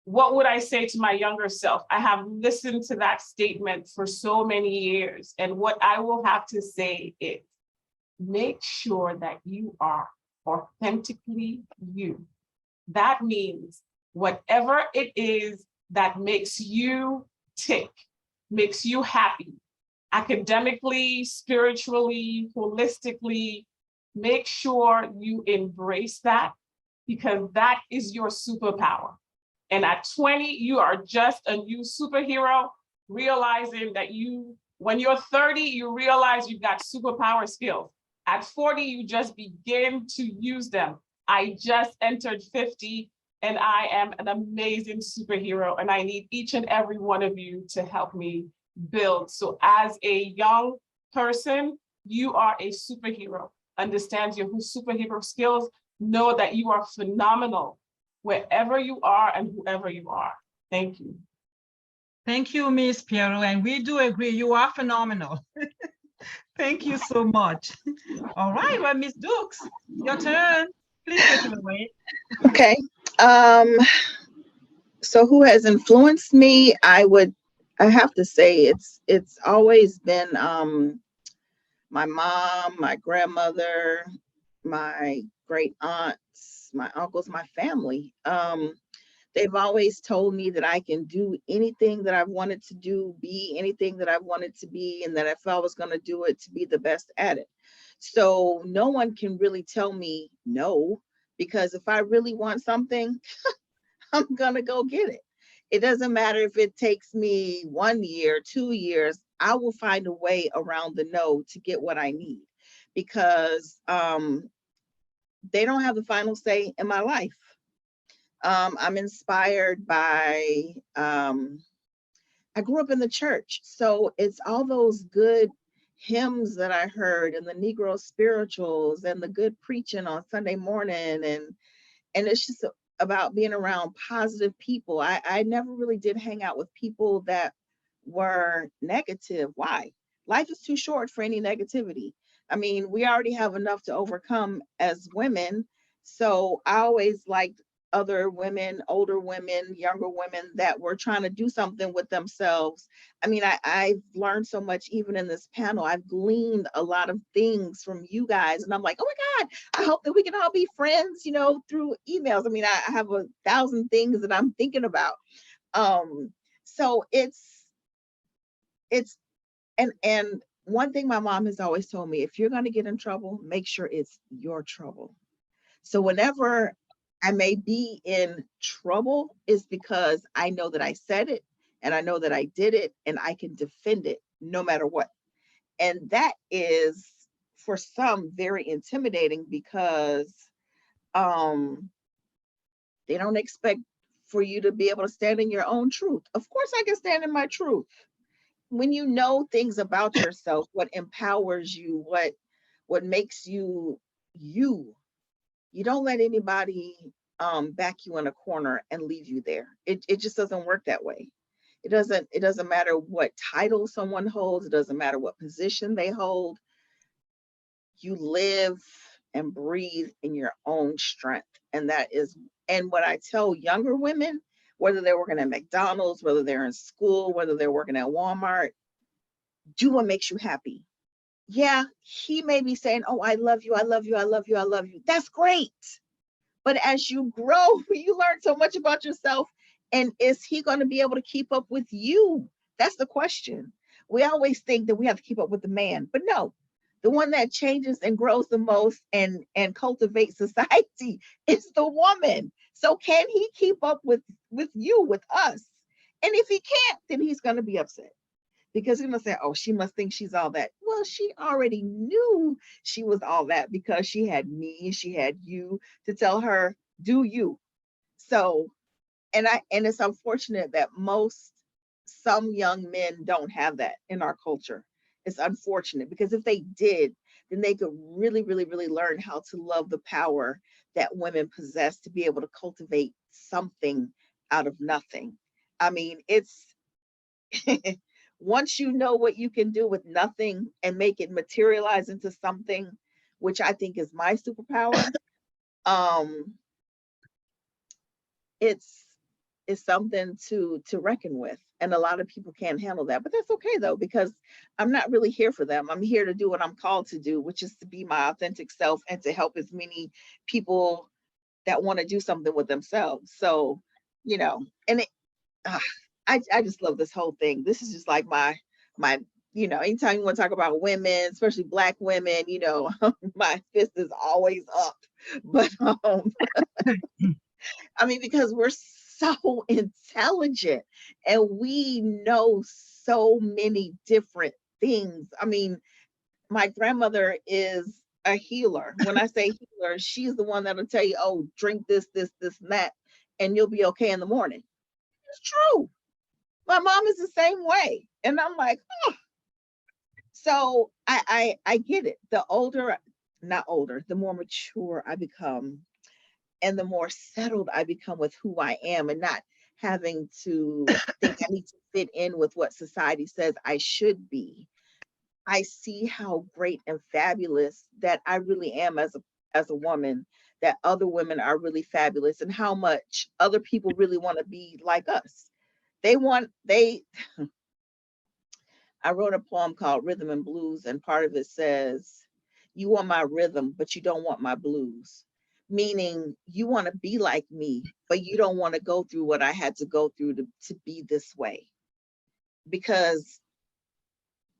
S7: what would I say to my younger self? I have listened to that statement for so many years. And what I will have to say is, make sure that you are authentically you. That means whatever it is that makes you tick, makes you happy, academically, spiritually, holistically, make sure you embrace that, because that is your superpower. And at 20, you are just a new superhero, realizing that when you're 30, you realize you've got superpower skills. At 40, you just begin to use them. I just entered 50, and I am an amazing superhero, and I need each and every one of you to help me build. So as a young person, you are a superhero. Understand your superhero skills. Know that you are phenomenal wherever you are and whoever you are. Thank you.
S4: Thank you, Ms. Pierrot, and we do agree, you are phenomenal. Thank you so much. All right, well, Ms. Dukes, your turn. Please take it away.
S5: Okay. So who has influenced me? I have to say it's always been my mom, my grandmother, my great aunts, my uncles, my family. They've always told me that I can do anything that I've wanted to do, be anything that I've wanted to be, and that if I was going to do it, to be the best at it. So no one can really tell me no, because if I really want something, I'm going to go get it. It doesn't matter if it takes me 1 year, 2 years, I will find a way around the no to get what I need, because they don't have the final say in my life. I'm inspired by, I grew up in the church, so it's all those good hymns that I heard, and the Negro spirituals, and the good preaching on Sunday morning, and it's just about being around positive people. I never really did hang out with people that were negative. Why? Life is too short for any negativity. I mean, we already have enough to overcome as women, so I always liked other women, older women, younger women that were trying to do something with themselves. I mean, I've learned so much even in this panel. I've gleaned a lot of things from you guys, and I'm like, oh my God, I hope that we can all be friends, through emails. I mean, I have 1,000 things that I'm thinking about. So it's and one thing my mom has always told me, if you're going to get in trouble, make sure it's your trouble. So whenever I may be in trouble, is because I know that I said it, and I know that I did it, and I can defend it no matter what. And that is, for some, very intimidating, because they don't expect for you to be able to stand in your own truth. Of course, I can stand in my truth. When you know things about yourself, what empowers you, what makes you you, you don't let anybody back you in a corner and leave you there. It just doesn't work that way. It doesn't matter what title someone holds. It doesn't matter what position they hold. You live and breathe in your own strength. And what I tell younger women, whether they're working at McDonald's, whether they're in school, whether they're working at Walmart, do what makes you happy. Yeah, he may be saying, oh, I love you, I love you, I love you, I love you. That's great. But as you grow, you learn so much about yourself. And is he going to be able to keep up with you? That's the question. We always think that we have to keep up with the man, but no, the one that changes and grows the most and cultivates society is the woman. So can he keep up with you, with us? And if he can't, then he's going to be upset, because he's going to say, oh, she must think she's all that. Well, she already knew she was all that, because she had me, she had you to tell her, do you. So, and it's unfortunate that some young men don't have that in our culture. It's unfortunate, because if they did, then they could really, really, really learn how to love the power that women possess to be able to cultivate something out of nothing. I mean, it's once you know what you can do with nothing and make it materialize into something, which I think is my superpower, is something to reckon with. And a lot of people can't handle that, but that's okay though, because I'm not really here for them. I'm here to do what I'm called to do, which is to be my authentic self and to help as many people that want to do something with themselves. So, you know, and I just love this whole thing. This is just like my, you know, anytime you want to talk about women, especially Black women, you know, my fist is always up. But I mean, because we're so intelligent and we know so many different things. I mean, my grandmother is a healer. When I say healer, she's the one that'll tell you, oh, drink this, and that, and you'll be okay in the morning. It's true. My mom is the same way. And I'm like, oh. So I get it. The older, not older, the more mature I become, and the more settled I become with who I am, and not having to think I need to fit in with what society says I should be. I see how great and fabulous that I really am as a woman, that other women are really fabulous, and how much other people really want to be like us. I wrote a poem called Rhythm and Blues, and part of it says, you want my rhythm, but you don't want my blues. Meaning you want to be like me, but you don't want to go through what I had to go through to be this way. Because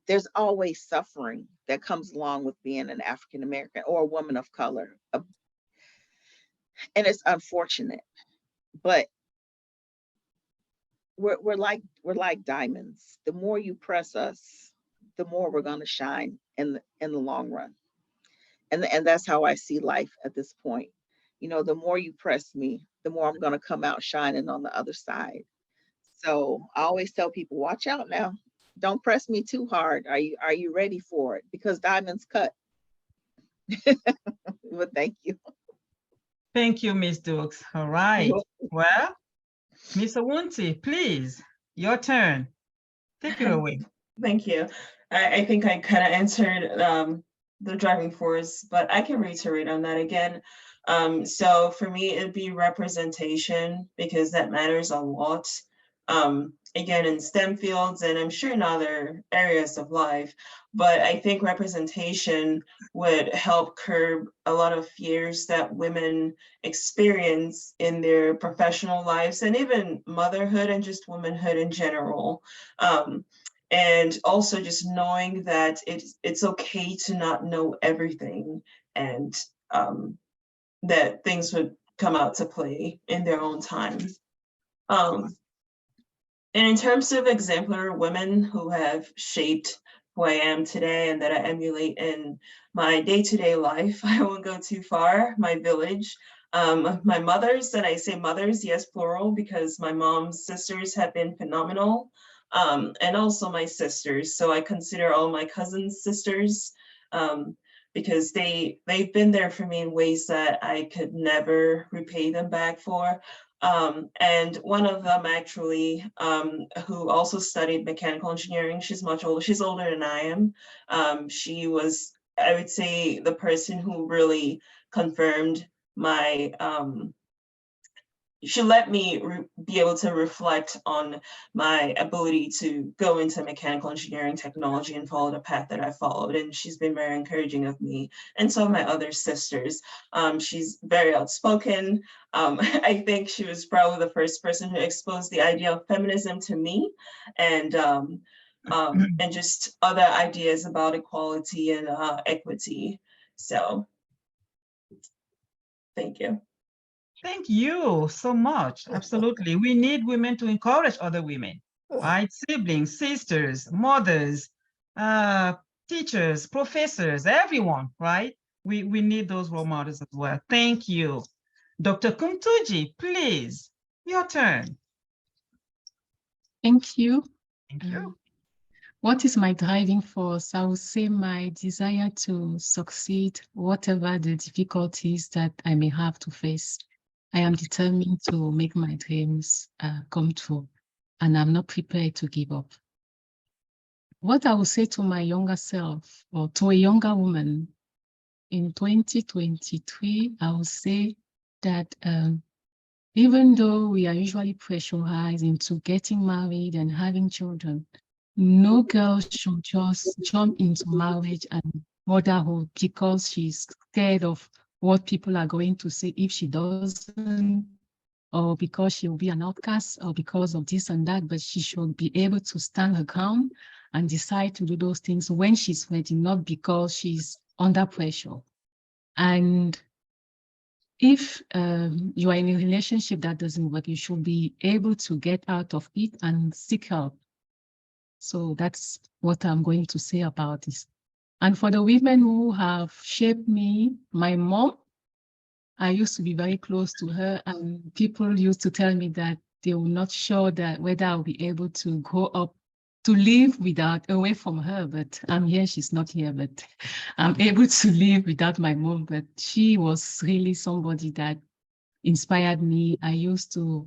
S5: there's always suffering that comes along with being an African American or a woman of color. And it's unfortunate, but we're like diamonds. The more you press us, the more we're going to shine in the long run. And that's how I see life at this point. You know, the more you press me, the more I'm going to come out shining on the other side. So I always tell people, watch out now. Don't press me too hard. Are you ready for it? Because diamonds cut. Well, thank you.
S4: Thank you, Ms. Dukes. All right. Well, Ms. Awunti, please, your turn. Take it away.
S8: Thank you. I think I kind of answered the driving force, but I can reiterate on that again. So for me, it'd be representation, because that matters a lot. Again, in STEM fields, and I'm sure in other areas of life, but I think representation would help curb a lot of fears that women experience in their professional lives, and even motherhood and just womanhood in general. And also just knowing that it's okay to not know everything, and that things would come out to play in their own time. And in terms of exemplary women who have shaped who I am today and that I emulate in my day-to-day life, I won't go too far. My village, my mothers, and I say mothers, yes, plural, because my mom's sisters have been phenomenal. And also my sisters. So I consider all my cousins sisters, because they've been there for me in ways that I could never repay them back for. And one of them actually, who also studied mechanical engineering, she's much older, she's older than I am. She was, I would say, the person who really confirmed my, she let me be able to reflect on my ability to go into mechanical engineering technology and follow the path that I followed. And she's been very encouraging of me and some of my other sisters. She's very outspoken. I think she was probably the first person who exposed the idea of feminism to me, and just other ideas about equality and equity. So, thank you.
S4: Thank you so much. Absolutely. We need women to encourage other women, right? Siblings, sisters, mothers, teachers, professors, everyone, right? We need those role models as well. Thank you. Dr. Koumtoudji, please, your turn.
S2: Thank you.
S4: Thank you.
S2: What is my driving force? I would say my desire to succeed, whatever the difficulties that I may have to face. I am determined to make my dreams come true, and I'm not prepared to give up. What I would say to my younger self, or to a younger woman in 2023, I would say that even though we are usually pressurized into getting married and having children, no girl should just jump into marriage and motherhood because she's scared of what people are going to say if she doesn't, or because she will be an outcast, or because of this and that, but she should be able to stand her ground and decide to do those things when she's ready, not because she's under pressure. And if you are in a relationship that doesn't work, you should be able to get out of it and seek help. So that's what I'm going to say about this. And for the women who have shaped me, my mom, I used to be very close to her, and people used to tell me that they were not sure that whether I'll be able to grow up to live away from her, but I'm here, she's not here, but I'm able to live without my mom. But she was really somebody that inspired me. I used to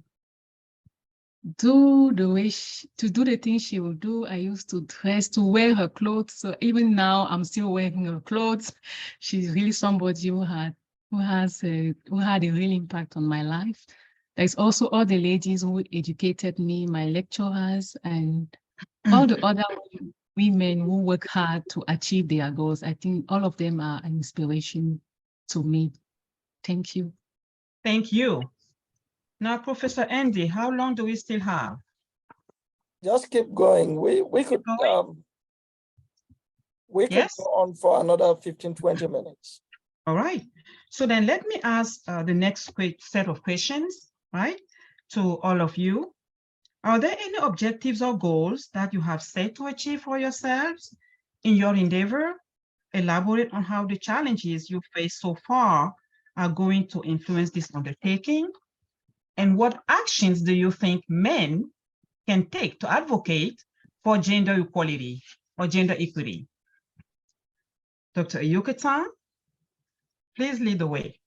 S2: do the things she would do. I used to to wear her clothes. So even now I'm still wearing her clothes. She's really somebody who had a real impact on my life. There's also all the ladies who educated me, my lecturers, and all the other women who work hard to achieve their goals. I think all of them are an inspiration to me. Thank you.
S4: Thank you. Now, Professor Andy, how long do we still have?
S1: Just keep going. We could
S4: Yes?
S1: go on for another 15, 20 minutes.
S4: All right. So then let me ask the next quick set of questions, right, to all of you. Are there any objectives or goals that you have set to achieve for yourselves in your endeavor? Elaborate on how the challenges you face so far are going to influence this undertaking. And what actions do you think men can take to advocate for gender equality or gender equity? Dr. Ayuk-Etang, please lead the way.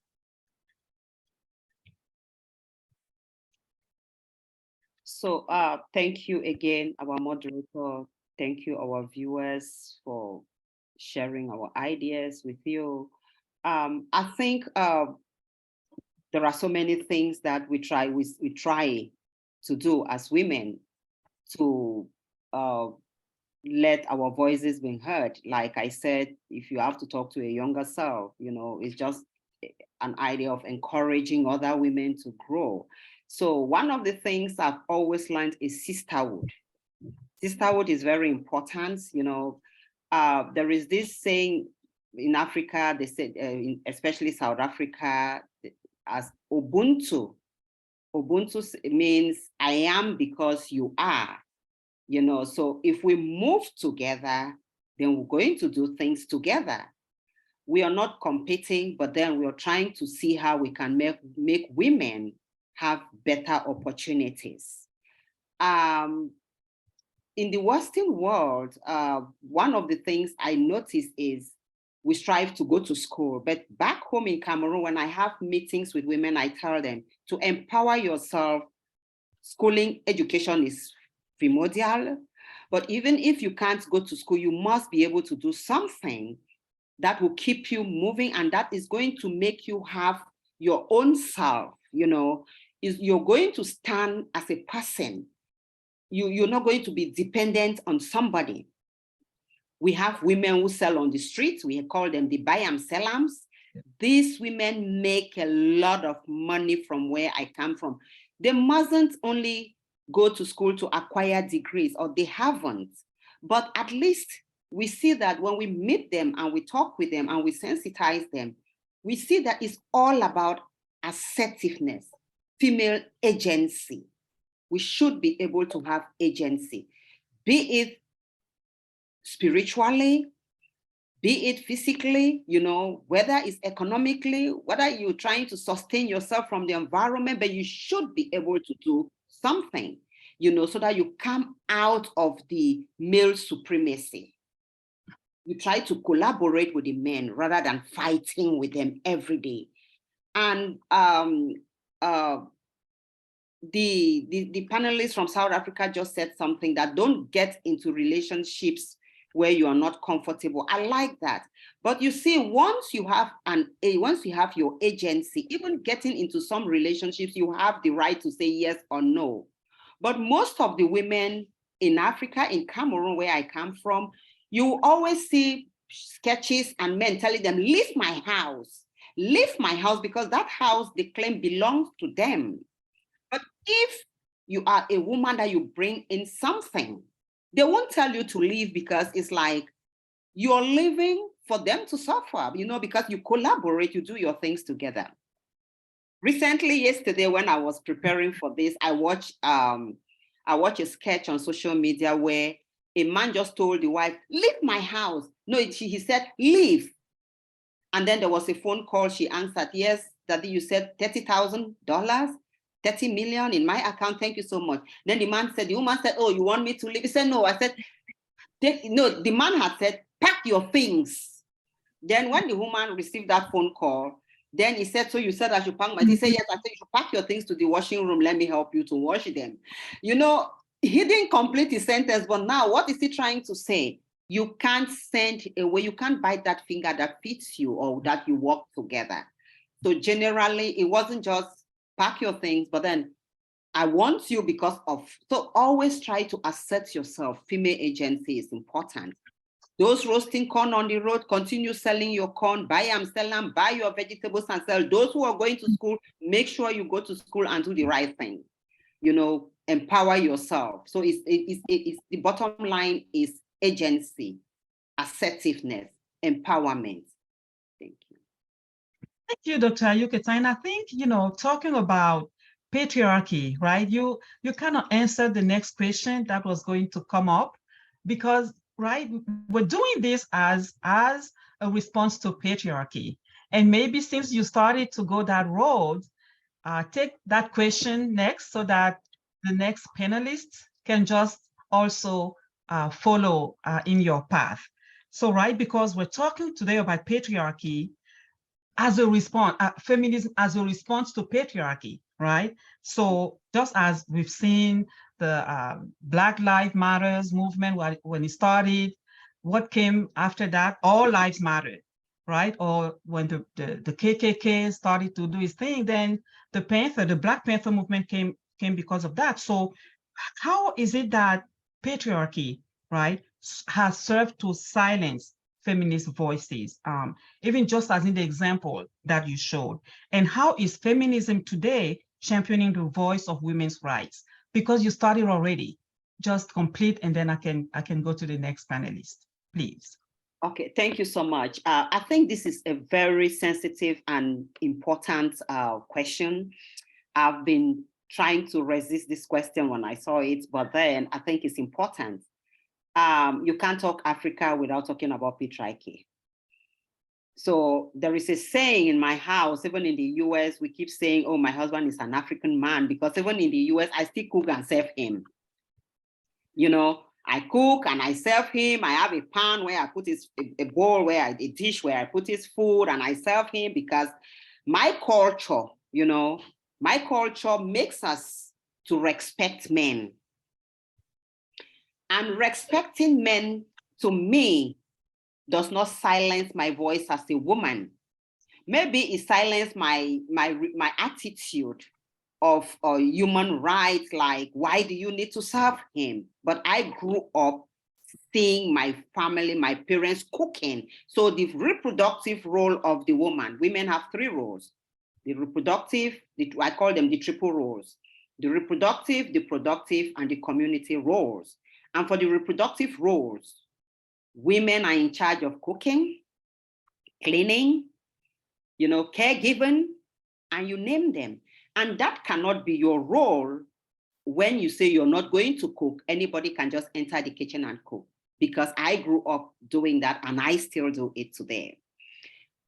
S6: So thank you again, our moderator. Thank you, our viewers, for sharing our ideas with you. I think there are so many things that we try to do as women to let our voices be heard. Like I said, if you have to talk to a younger self, you know, it's just an idea of encouraging other women to grow. So one of the things I've always learned is sisterhood. Sisterhood is very important. You know, there is this saying in Africa, they said, especially South Africa, as Ubuntu. Ubuntu means I am because you are. You know, so if we move together, then we're going to do things together. We are not competing, but then we are trying to see how we can make women have better opportunities. In the Western world, one of the things I notice is we strive to go to school, but back home in Cameroon, when I have meetings with women, I tell them to empower yourself. Schooling, education is primordial, but even if you can't go to school, you must be able to do something that will keep you moving, and that is going to make you have your own self. You know, you're going to stand as a person. You're not going to be dependent on somebody. We have women who sell on the streets. We call them the bayam selams. These women make a lot of money from where I come from. They mustn't only go to school to acquire degrees, or they haven't, but at least we see that when we meet them and we talk with them and we sensitize them, we see that it's all about assertiveness, female agency. We should be able to have agency, be it spiritually, be it physically, you know, whether it's economically, whether you're trying to sustain yourself from the environment, but you should be able to do something, you know, so that you come out of the male supremacy. You try to collaborate with the men rather than fighting with them every day. And the panelists from South Africa just said something, that don't get into relationships where you are not comfortable. I like that. But you see, once you have your agency, even getting into some relationships, you have the right to say yes or no. But most of the women in Africa, in Cameroon, where I come from, you always see sketches and men telling them, leave my house, because that house they claim belongs to them. But if you are a woman that you bring in something, they won't tell you to leave, because it's like you're living for them to suffer, because you collaborate, you do your things together. Recently, yesterday, when I was preparing for this, I watched a sketch on social media where a man just told the wife, leave my house. No, he said, leave. And then there was a phone call. She answered, yes, Daddy, you said $30,000, 30 million in my account. Thank you so much. Then the woman said, oh, you want me to leave? He said, no. I said, no, the man had said, pack your things. Then when the woman received that phone call, then he said, so you said I should pack my things? He said, yes. I said, you should pack your things to the washing room. Let me help you to wash them. He didn't complete his sentence, but now what is he trying to say? You can't send away, you can't bite that finger that fits you or that you work together. So generally, it wasn't just pack your things, but then I want you because of, so always try to assert yourself. Female agency is important. Those roasting corn on the road, continue selling your corn, buy and sell them, buy your vegetables and sell. Those who are going to school, make sure you go to school and do the right thing. Empower yourself. So it's the bottom line is agency, assertiveness, empowerment. Thank you.
S4: Thank you, Dr. Ayuk-Etang. And I think, talking about patriarchy, right? You kind of answered the next question that was going to come up, because, right, we're doing this as a response to patriarchy. And maybe since you started to go that road, take that question next so that the next panelists can just also follow in your path. So, right, because we're talking today about patriarchy as a response, feminism as a response to patriarchy, right? So just as we've seen the Black Lives Matters movement when it started, what came after that? All lives mattered, right? Or when the KKK started to do its thing, then the Black Panther movement came because of that. So how is it that patriarchy, right, has served to silence feminist voices, even just as in the example that you showed? And how is feminism today championing the voice of women's rights? Because you started already. Just complete, and then I can go to the next panelist, please.
S6: Okay, thank you so much. I think this is a very sensitive and important question. I've been trying to resist this question when I saw it, but then I think it's important. You can't talk Africa without talking about patriarchy. So there is a saying in my house, even in the US, we keep saying, oh, my husband is an African man, because even in the US, I still cook and serve him. I cook and I serve him. I have a pan where I put a bowl a dish where I put his food and I serve him, because my culture, my culture makes us to respect men. And respecting men, to me, does not silence my voice as a woman. Maybe it silenced my attitude of human rights, like, why do you need to serve him? But I grew up seeing my family, my parents cooking. So the reproductive role of the woman, women have 3 roles. The reproductive, I call them the triple roles. The reproductive, the productive, and the community roles. And for the reproductive roles, women are in charge of cooking, cleaning, caregiving, and you name them. And that cannot be your role when you say you're not going to cook. Anybody can just enter the kitchen and cook, because I grew up doing that and I still do it today.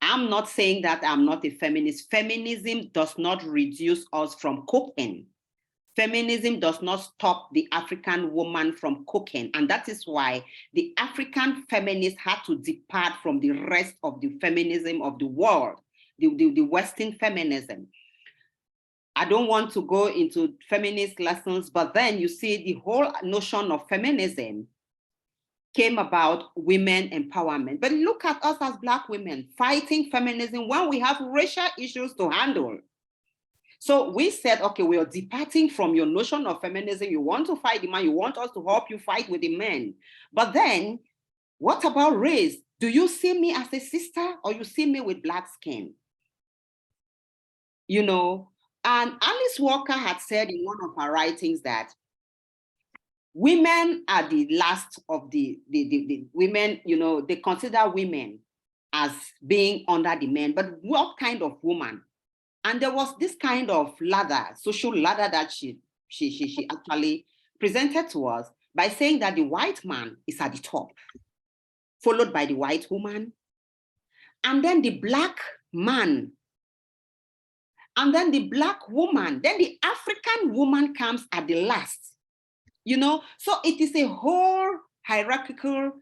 S6: I'm not saying that I'm not a feminist. Feminism does not reduce us from cooking. Feminism does not stop the African woman from cooking. And that is why the African feminists had to depart from the rest of the feminism of the world, the Western feminism. I don't want to go into feminist lessons, but then you see the whole notion of feminism came about women empowerment. But look at us as Black women fighting feminism when we have racial issues to handle. So we said, okay, we are departing from your notion of feminism. You want to fight the man, you want us to help you fight with the men. But then, what about race? Do you see me as a sister or you see me with Black skin? You know, and Alice Walker had said in one of her writings that women are the last of the women, you know, they consider women as being under the men, but what kind of woman? And there was this kind of ladder, social ladder that she actually presented to us by saying that the white man is at the top, followed by the white woman, and then the Black man, and then the Black woman, then the African woman comes at the last. You know, so it is a whole hierarchical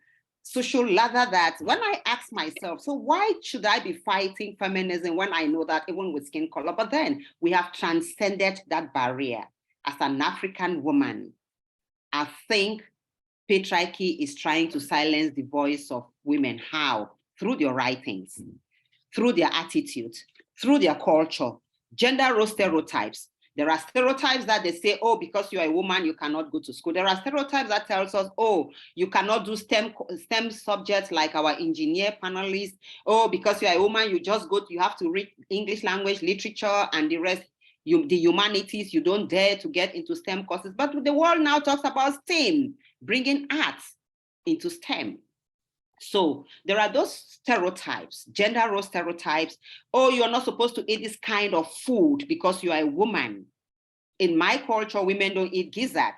S6: social ladder that when I ask myself, so why should I be fighting feminism when I know that even with skin color? But then we have transcended that barrier. As an African woman, I think patriarchy is trying to silence the voice of women. How? Through their writings, through their attitude, through their culture, gender role stereotypes. There are stereotypes that they say, oh, because you're a woman, you cannot go to school. There are stereotypes that tells us, oh, you cannot do STEM subjects like our engineer panelists. Oh, because you're a woman, you just go, you have to read English language, literature, and the rest, the humanities, you don't dare to get into STEM courses. But the world now talks about STEM, bringing arts into STEM. So there are those stereotypes, gender role stereotypes. Oh, you're not supposed to eat this kind of food because you are a woman. In my culture, women don't eat gizzard.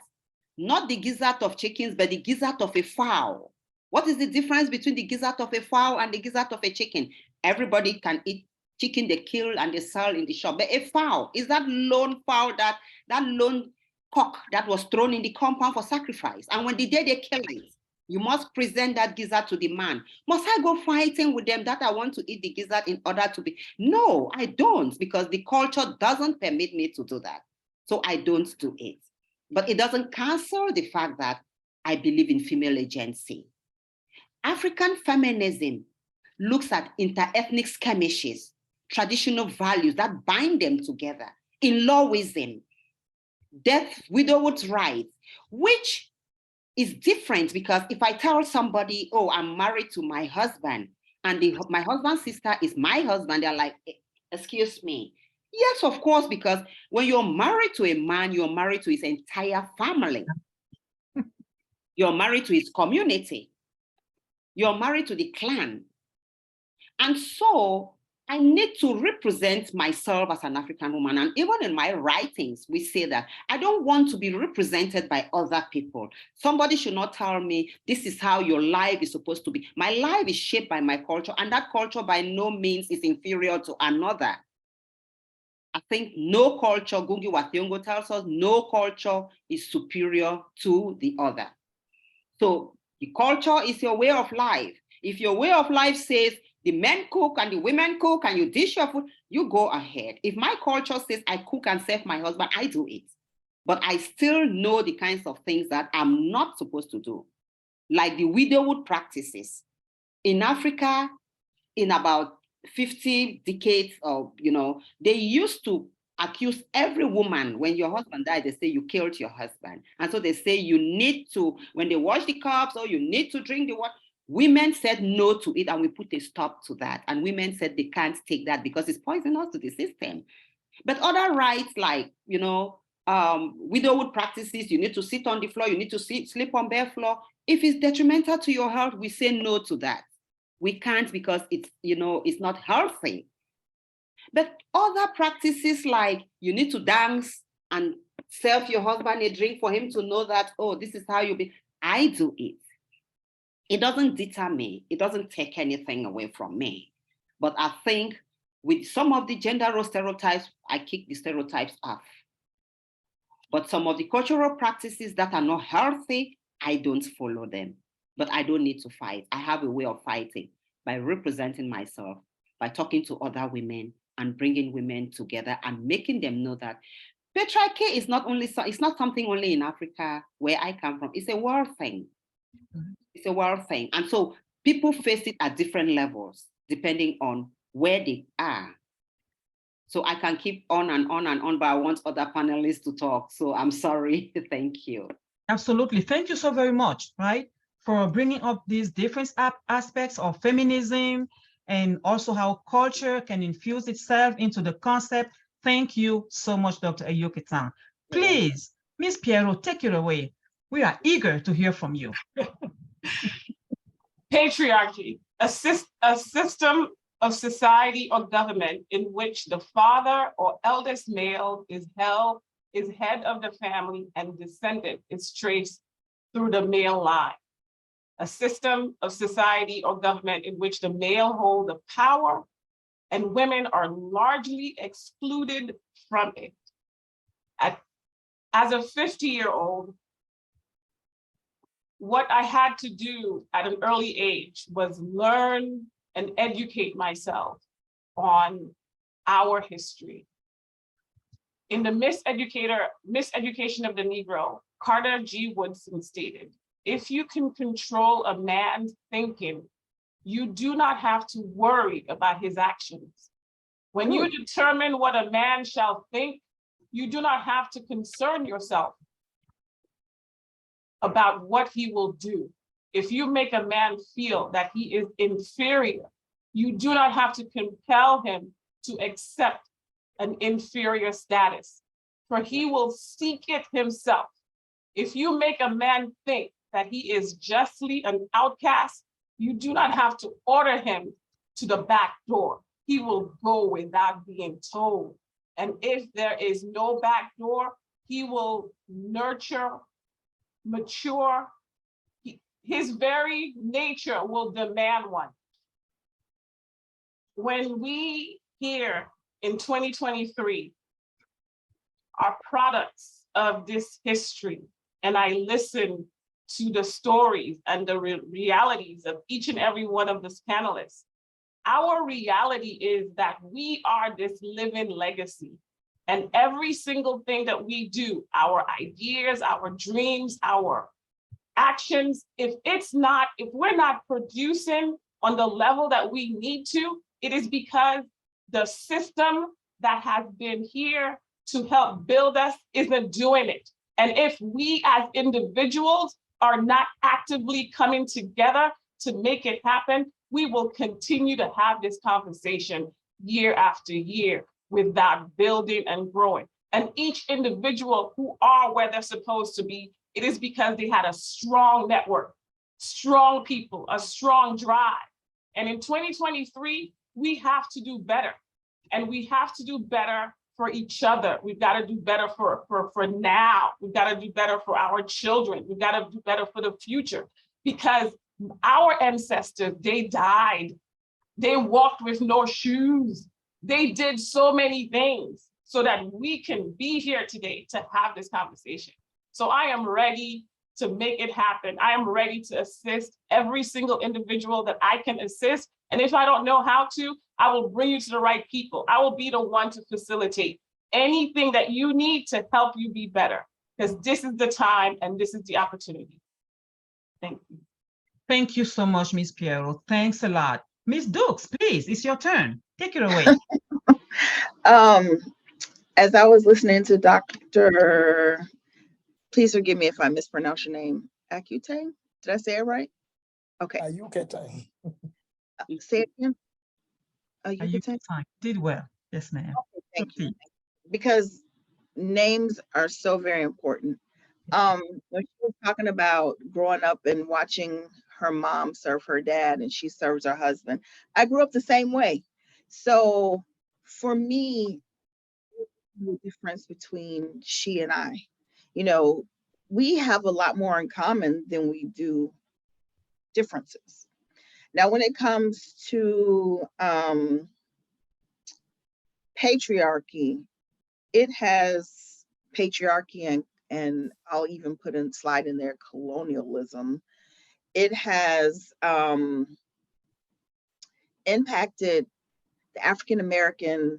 S6: Not the gizzard of chickens, but the gizzard of a fowl. What is the difference between the gizzard of a fowl and the gizzard of a chicken? Everybody can eat chicken they kill and they sell in the shop. But a fowl is that lone fowl, that lone cock that was thrown in the compound for sacrifice. And when the day they kill it, you must present that gizzard to the man. Must I go fighting with them that I want to eat the gizzard in order to be? No, I don't, because the culture doesn't permit me to do that. So I don't do it. But it doesn't cancel the fact that I believe in female agency. African feminism looks at inter-ethnic skirmishes, traditional values that bind them together, in-lawism, death, widowhood rights, which is different, because if I tell somebody, oh, I'm married to my husband, and my husband's sister is my husband, they're like, excuse me. Yes, of course, because when you're married to a man, you're married to his entire family. You're married to his community. You're married to the clan. And so I need to represent myself as an African woman. And even in my writings, we say that I don't want to be represented by other people. Somebody should not tell me, this is how your life is supposed to be. My life is shaped by my culture, and that culture by no means is inferior to another. I think no culture, Gungi wa Thiong'o tells us, no culture is superior to the other. So the culture is your way of life. If your way of life says the men cook and the women cook and you dish your food, you go ahead. If my culture says I cook and serve my husband, I do it. But I still know the kinds of things that I'm not supposed to do, like the widowhood practices. In Africa, in about 50 decades of, they used to accuse every woman, when your husband died, they say you killed your husband. And so they say you need to, when they wash the cups, or you need to drink the water. Women said no to it, and we put a stop to that. And women said they can't take that because it's poisonous to the system. But other rights, like, widowhood practices, you need to sit on the floor, you need to sleep on bare floor. If it's detrimental to your health, we say no to that. We can't, because it's, it's not healthy. But other practices, like you need to dance and serve your husband a drink for him to know that, oh, this is how you be. I do it. It doesn't deter me. It doesn't take anything away from me. But I think with some of the gender role stereotypes, I kick the stereotypes off. But some of the cultural practices that are not healthy, I don't follow them. But I don't need to fight. I have a way of fighting by representing myself, by talking to other women and bringing women together and making them know that patriarchy is not only, it's not something only in Africa where I come from. It's a world thing. It's a world thing. And so people face it at different levels, depending on where they are. So I can keep on and on and on, but I want other panelists to talk. So I'm sorry. Thank you.
S4: Absolutely. Thank you so very much, right, for bringing up these different aspects of feminism and also how culture can infuse itself into the concept. Thank you so much, Dr. Ayuk-Etang. Please, Ms. Pierrot, take it away. We are eager to hear from you.
S7: Patriarchy, a system of society or government in which the father or eldest male is head of the family and descendant is traced through the male line. A system of society or government in which the male hold the power and women are largely excluded from it. As a 50-year-old, what I had to do at an early age was learn and educate myself on our history. In the Miseducation of the Negro, Carter G. Woodson stated, if you can control a man's thinking, you do not have to worry about his actions. When you determine what a man shall think, you do not have to concern yourself about what he will do. If you make a man feel that he is inferior, you do not have to compel him to accept an inferior status, for he will seek it himself. If you make a man think that he is justly an outcast, you do not have to order him to the back door. He will go without being told. And if there is no back door, he will nurture, mature. His very nature will demand one. When we here in 2023 are products of this history, and I listen to the stories and the realities of each and every one of these panelists, our reality is that we are this living legacy. And every single thing that we do, our ideas, our dreams, our actions, if we're not producing on the level that we need to, it is because the system that has been here to help build us isn't doing it. And if we as individuals are not actively coming together to make it happen, we will continue to have this conversation year after year without building and growing. And each individual who are where they're supposed to be, it is because they had a strong network, strong people, a strong drive. And in 2023, we have to do better. And we have to do better for each other. We've got to do better for now. We've got to do better for our children. We've got to do better for the future, because our ancestors, they died. They walked with no shoes. They did so many things so that we can be here today to have this conversation. So I am ready to make it happen. I am ready to assist every single individual that I can assist. And if I don't know how to, I will bring you to the right people. I will be the one to facilitate anything that you need to help you be better, because this is the time and this is the opportunity. Thank you.
S4: Thank you so much, Ms. Pierrot. Thanks a lot. Ms. Dukes, please, it's your turn. Take it away.
S5: As I was listening to Dr. Please forgive me if I mispronounce your name. Ayuk-Etang? Did I say it right? Okay.
S1: Ayuk-Etang.
S5: Say it again.
S4: Ayuk-Etang. Did well. Yes, ma'am.
S5: Okay, thank you. Because names are so very important. When she was talking about growing up and watching her mom serve her dad and she serves her husband, I grew up the same way. So for me, the difference between she and I, you know, we have a lot more in common than we do differences. Now, when it comes to patriarchy, it has patriarchy and I'll even put in slide in there colonialism. It has impacted the African-American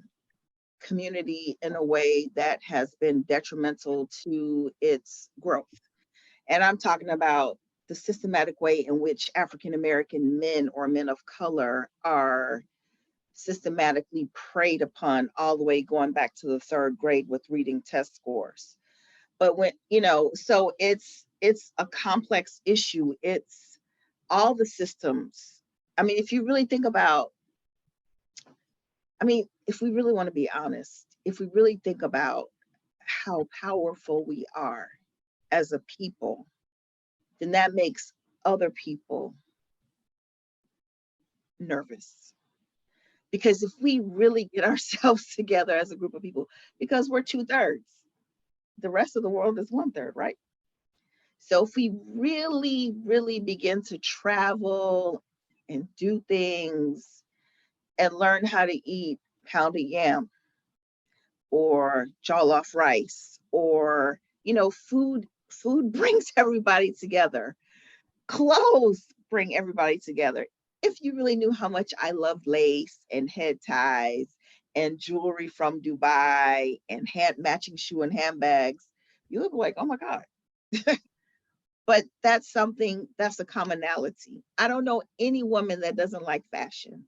S5: community in a way that has been detrimental to its growth. And I'm talking about the systematic way in which African-American men or men of color are systematically preyed upon all the way going back to the 3rd grade with reading test scores. But when, you know, so it's a complex issue. It's all the systems. I mean, if you really think about, I mean, if we really want to be honest, if we really think about how powerful we are as a people, then that makes other people nervous. Because if we really get ourselves together as a group of people, because we're 2/3, the rest of the world is 1/3, right? So if we really, really begin to travel and do things and learn how to eat pounded yam or jollof rice, or, you know, food brings everybody together. Clothes bring everybody together. If you really knew how much I love lace and head ties and jewelry from Dubai and matching shoe and handbags, you would be like, oh my God. But that's something, that's a commonality. I don't know any woman that doesn't like fashion.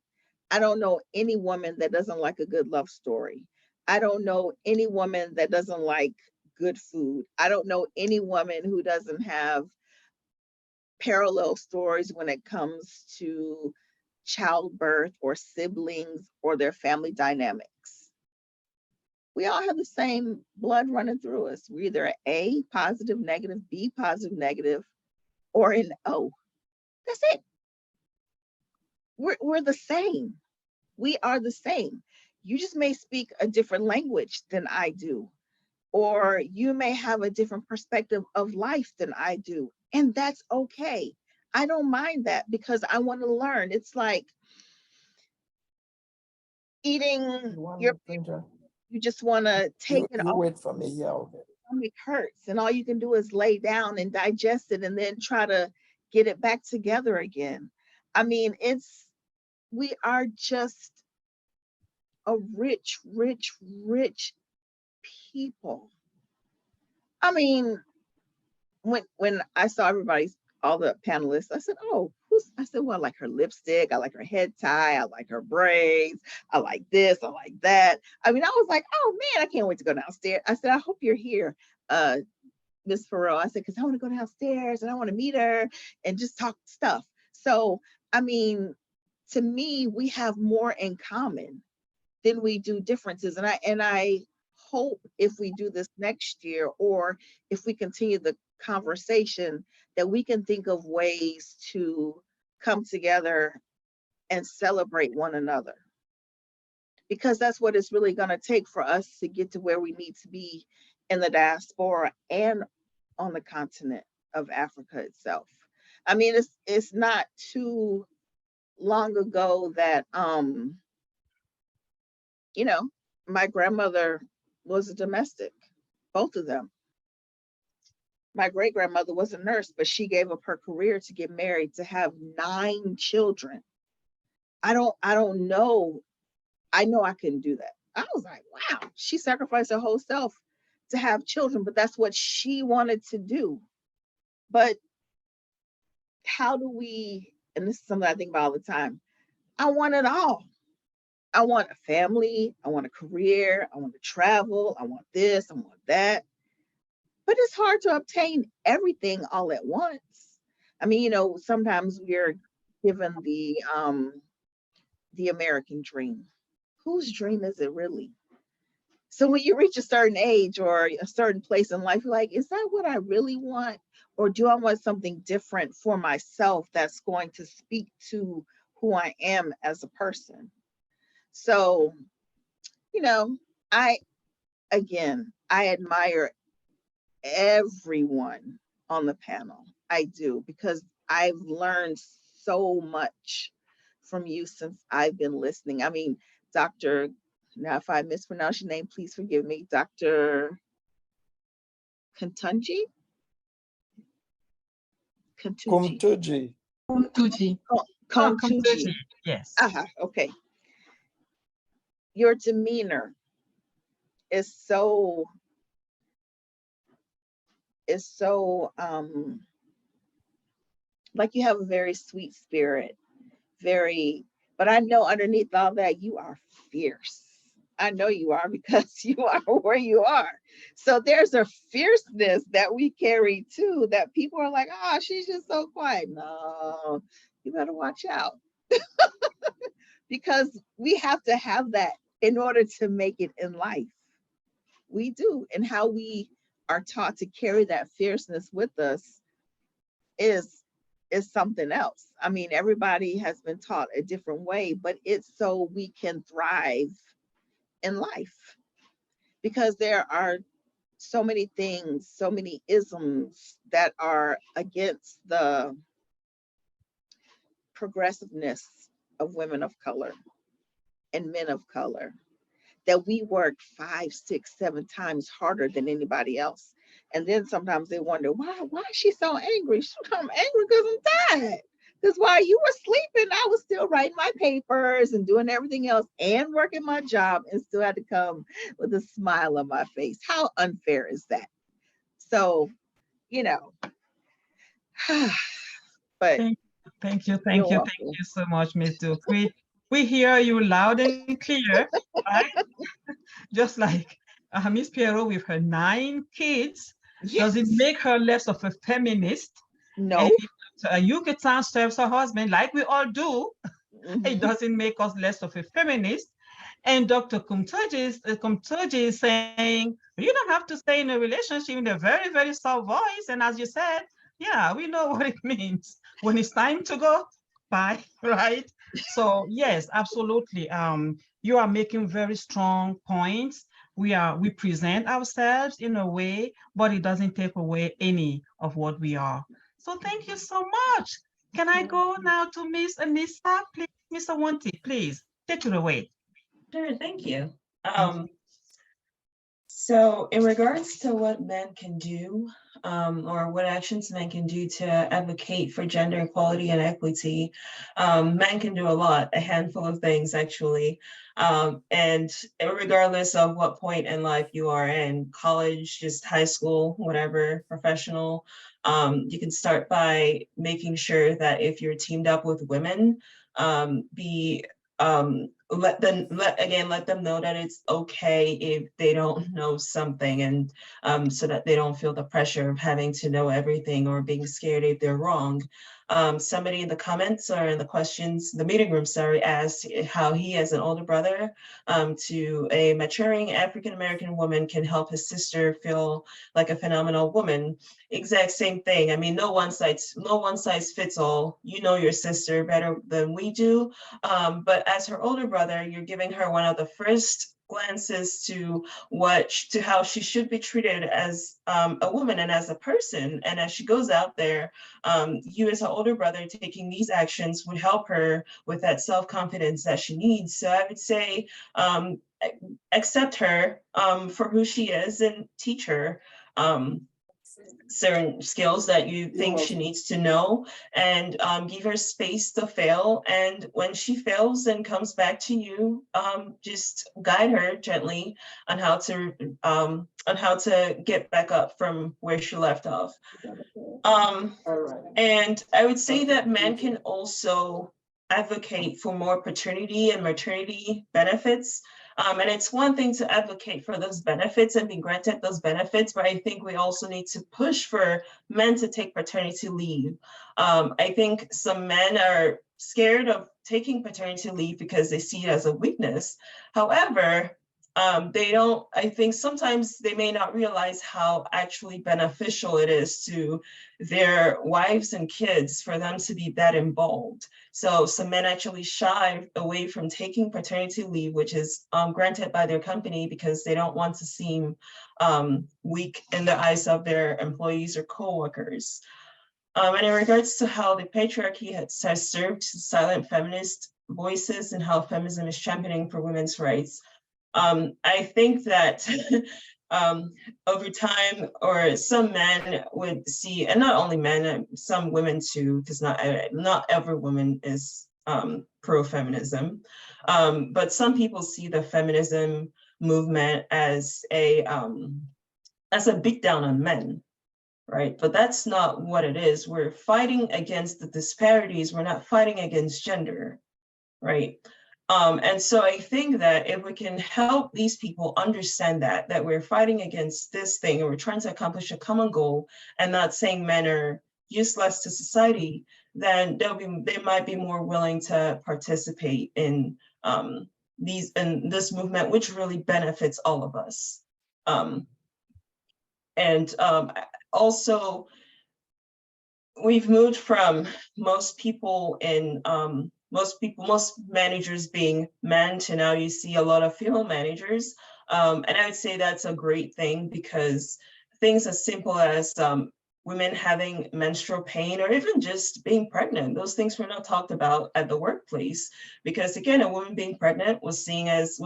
S5: I don't know any woman that doesn't like a good love story. I don't know any woman that doesn't like good food. I don't know any woman who doesn't have parallel stories when it comes to childbirth or siblings or their family dynamics. We all have the same blood running through us. We're either A, positive, negative, B, positive, negative, or an O. That's it. We're the same. We are the same. You just may speak a different language than I do, or you may have a different perspective of life than I do. And that's okay. I don't mind that because I want to learn. It's like eating you just want to take it all.
S1: Wait for me, yeah, okay.
S5: Stomach hurts, and all you can do is lay down and digest it and then try to get it back together again. I mean, we are just a rich, rich, rich people. I mean, when I saw all the panelists, I said, oh, I said, well, I like her lipstick, I like her head tie, I like her braids, I like this, I like that. I mean, I was like, oh man, I can't wait to go downstairs. I said, I hope you're here, Miss Pierrot. I said, because I want to go downstairs and I want to meet her and just talk stuff. So, I mean, to me, we have more in common than we do differences. And I hope if we do this next year, or if we continue the conversation, that we can think of ways to come together and celebrate one another. Because that's what it's really going to take for us to get to where we need to be in the diaspora and on the continent of Africa itself. I mean, it's not too long ago that, you know, my grandmother was a domestic, both of them. My great-grandmother was a nurse, but she gave up her career to get married, to have 9 children. I don't know. I know I couldn't do that. I was like, wow, she sacrificed her whole self to have children, but that's what she wanted to do. But how do we, and this is something I think about all the time, I want it all. I want a family, I want a career, I want to travel, I want this, I want that. But it's hard to obtain everything all at once. I mean, you know, sometimes we're given the American dream. Whose dream is it really? So when you reach a certain age or a certain place in life, you're like, is that what I really want? Or do I want something different for myself that's going to speak to who I am as a person? So, you know, I admire everyone on the panel. I do, because I've learned so much from you since I've been listening. I mean, Dr. Now, if I mispronounce your name, please forgive me, Dr. Koumtoudji?
S1: Koumtoudji.
S4: Koumtoudji, yes.
S5: Okay. Your demeanor is so like you have a very sweet spirit, but I know underneath all that, you are fierce. I know you are because you are where you are. So there's a fierceness that we carry too, that people are like, oh, she's just so quiet. No, you better watch out. Because we have to have that in order to make it in life. We do. And how we are taught to carry that fierceness with us is something else. I mean, everybody has been taught a different way, but it's so we can thrive in life, because there are so many things, so many isms that are against the progressiveness of women of color and men of color, that we work 5, 6, 7 times harder than anybody else. And then sometimes they wonder, why is she so angry? I'm angry because I'm tired. Because while you were sleeping, I was still writing my papers and doing everything else and working my job, and still had to come with a smile on my face. How unfair is that? So, you know, but
S4: thank you so much, Ms. Duke. We hear you loud and clear, right? Just like Miss Pierrot with her 9 kids. Yes. Does it make her less of a feminist?
S5: No.
S4: Ayuk-Etang serves her husband like we all do. Mm-hmm. It doesn't make us less of a feminist. And Dr. Koumtoudji is saying, you don't have to stay in a relationship in a very, very soft voice. And as you said, yeah, we know what it means. When it's time to go, bye, right? So yes, absolutely. You are making very strong points. We present ourselves in a way, but it doesn't take away any of what we are. So thank you so much. Can I go now to Miss Annissa, please? Miss Awunti, please take it away.
S8: Sure, thank you. So in regards to what men can do, or what actions men can do to advocate for gender equality and equity, men can do a handful of things actually. And regardless of what point in life you are in, college, just high school, whatever, professional, you can start by making sure that if you're teamed up with women, let them know that it's okay if they don't know something, and so that they don't feel the pressure of having to know everything or being scared if they're wrong. Somebody in the comments or in the questions, the meeting room, asked how he, as an older brother to a maturing African-American woman, can help his sister feel like a phenomenal woman. Exact same thing. I mean, no one size fits all. You know your sister better than we do. But as her older brother, you're giving her one of the first glances to how she should be treated as a woman and as a person. And as she goes out there, you as her older brother taking these actions would help her with that self-confidence that she needs. So I would say accept her for who she is and teach her certain skills that you think she needs to know, and give her space to fail. And when she fails and comes back to you, just guide her gently on how to get back up from where she left off. And I would say that men can also advocate for more paternity and maternity benefits. And it's one thing to advocate for those benefits and be granted those benefits, but I think we also need to push for men to take paternity leave. I think some men are scared of taking paternity leave because they see it as a weakness. However, I think sometimes they may not realize how actually beneficial it is to their wives and kids for them to be that involved. So some men actually shy away from taking paternity leave, which is granted by their company, because they don't want to seem weak in the eyes of their employees or coworkers. And in regards to how the patriarchy has served silent feminist voices and how feminism is championing for women's rights, I think that over time, or some men would see, and not only men, some women too, because not every woman is pro-feminism, but some people see the feminism movement as a beat down on men. right? But that's not what it is. We're fighting against the disparities. We're not fighting against gender, right? And so I think that if we can help these people understand that we're fighting against this thing and we're trying to accomplish a common goal and not saying men are useless to society, then they might be more willing to participate in this movement, which really benefits all of us. Also, we've moved from most managers being men to now you see a lot of female managers. And I would say that's a great thing, because things as simple as women having menstrual pain or even just being pregnant, those things were not talked about at the workplace, because again, a woman being pregnant was seen as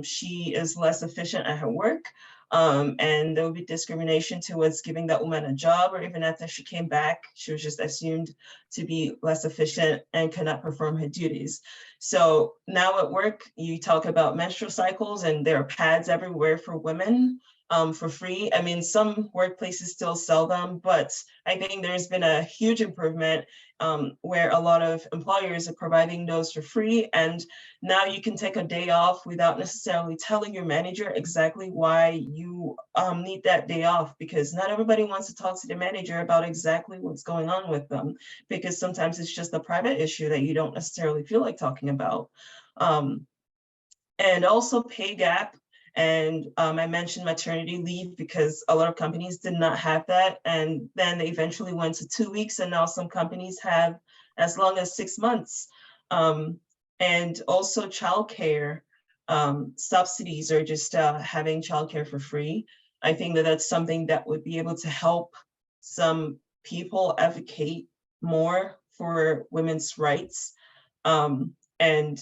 S8: she is less efficient at her work. And there would be discrimination towards giving that woman a job, or even after she came back, she was just assumed to be less efficient and cannot perform her duties. So now at work, you talk about menstrual cycles and there are pads everywhere for women for free. I mean, some workplaces still sell them, but I think there's been a huge improvement where a lot of employers are providing those for free. And now you can take a day off without necessarily telling your manager exactly why you need that day off, because not everybody wants to talk to the manager about exactly what's going on with them, because sometimes it's just a private issue that you don't necessarily feel like talking about. And also pay gap. And I mentioned maternity leave because a lot of companies did not have that. And then they eventually went to 2 weeks, and now some companies have as long as 6 months. And also childcare subsidies, or just having childcare for free. I think that that's something that would be able to help some people advocate more for women's rights. And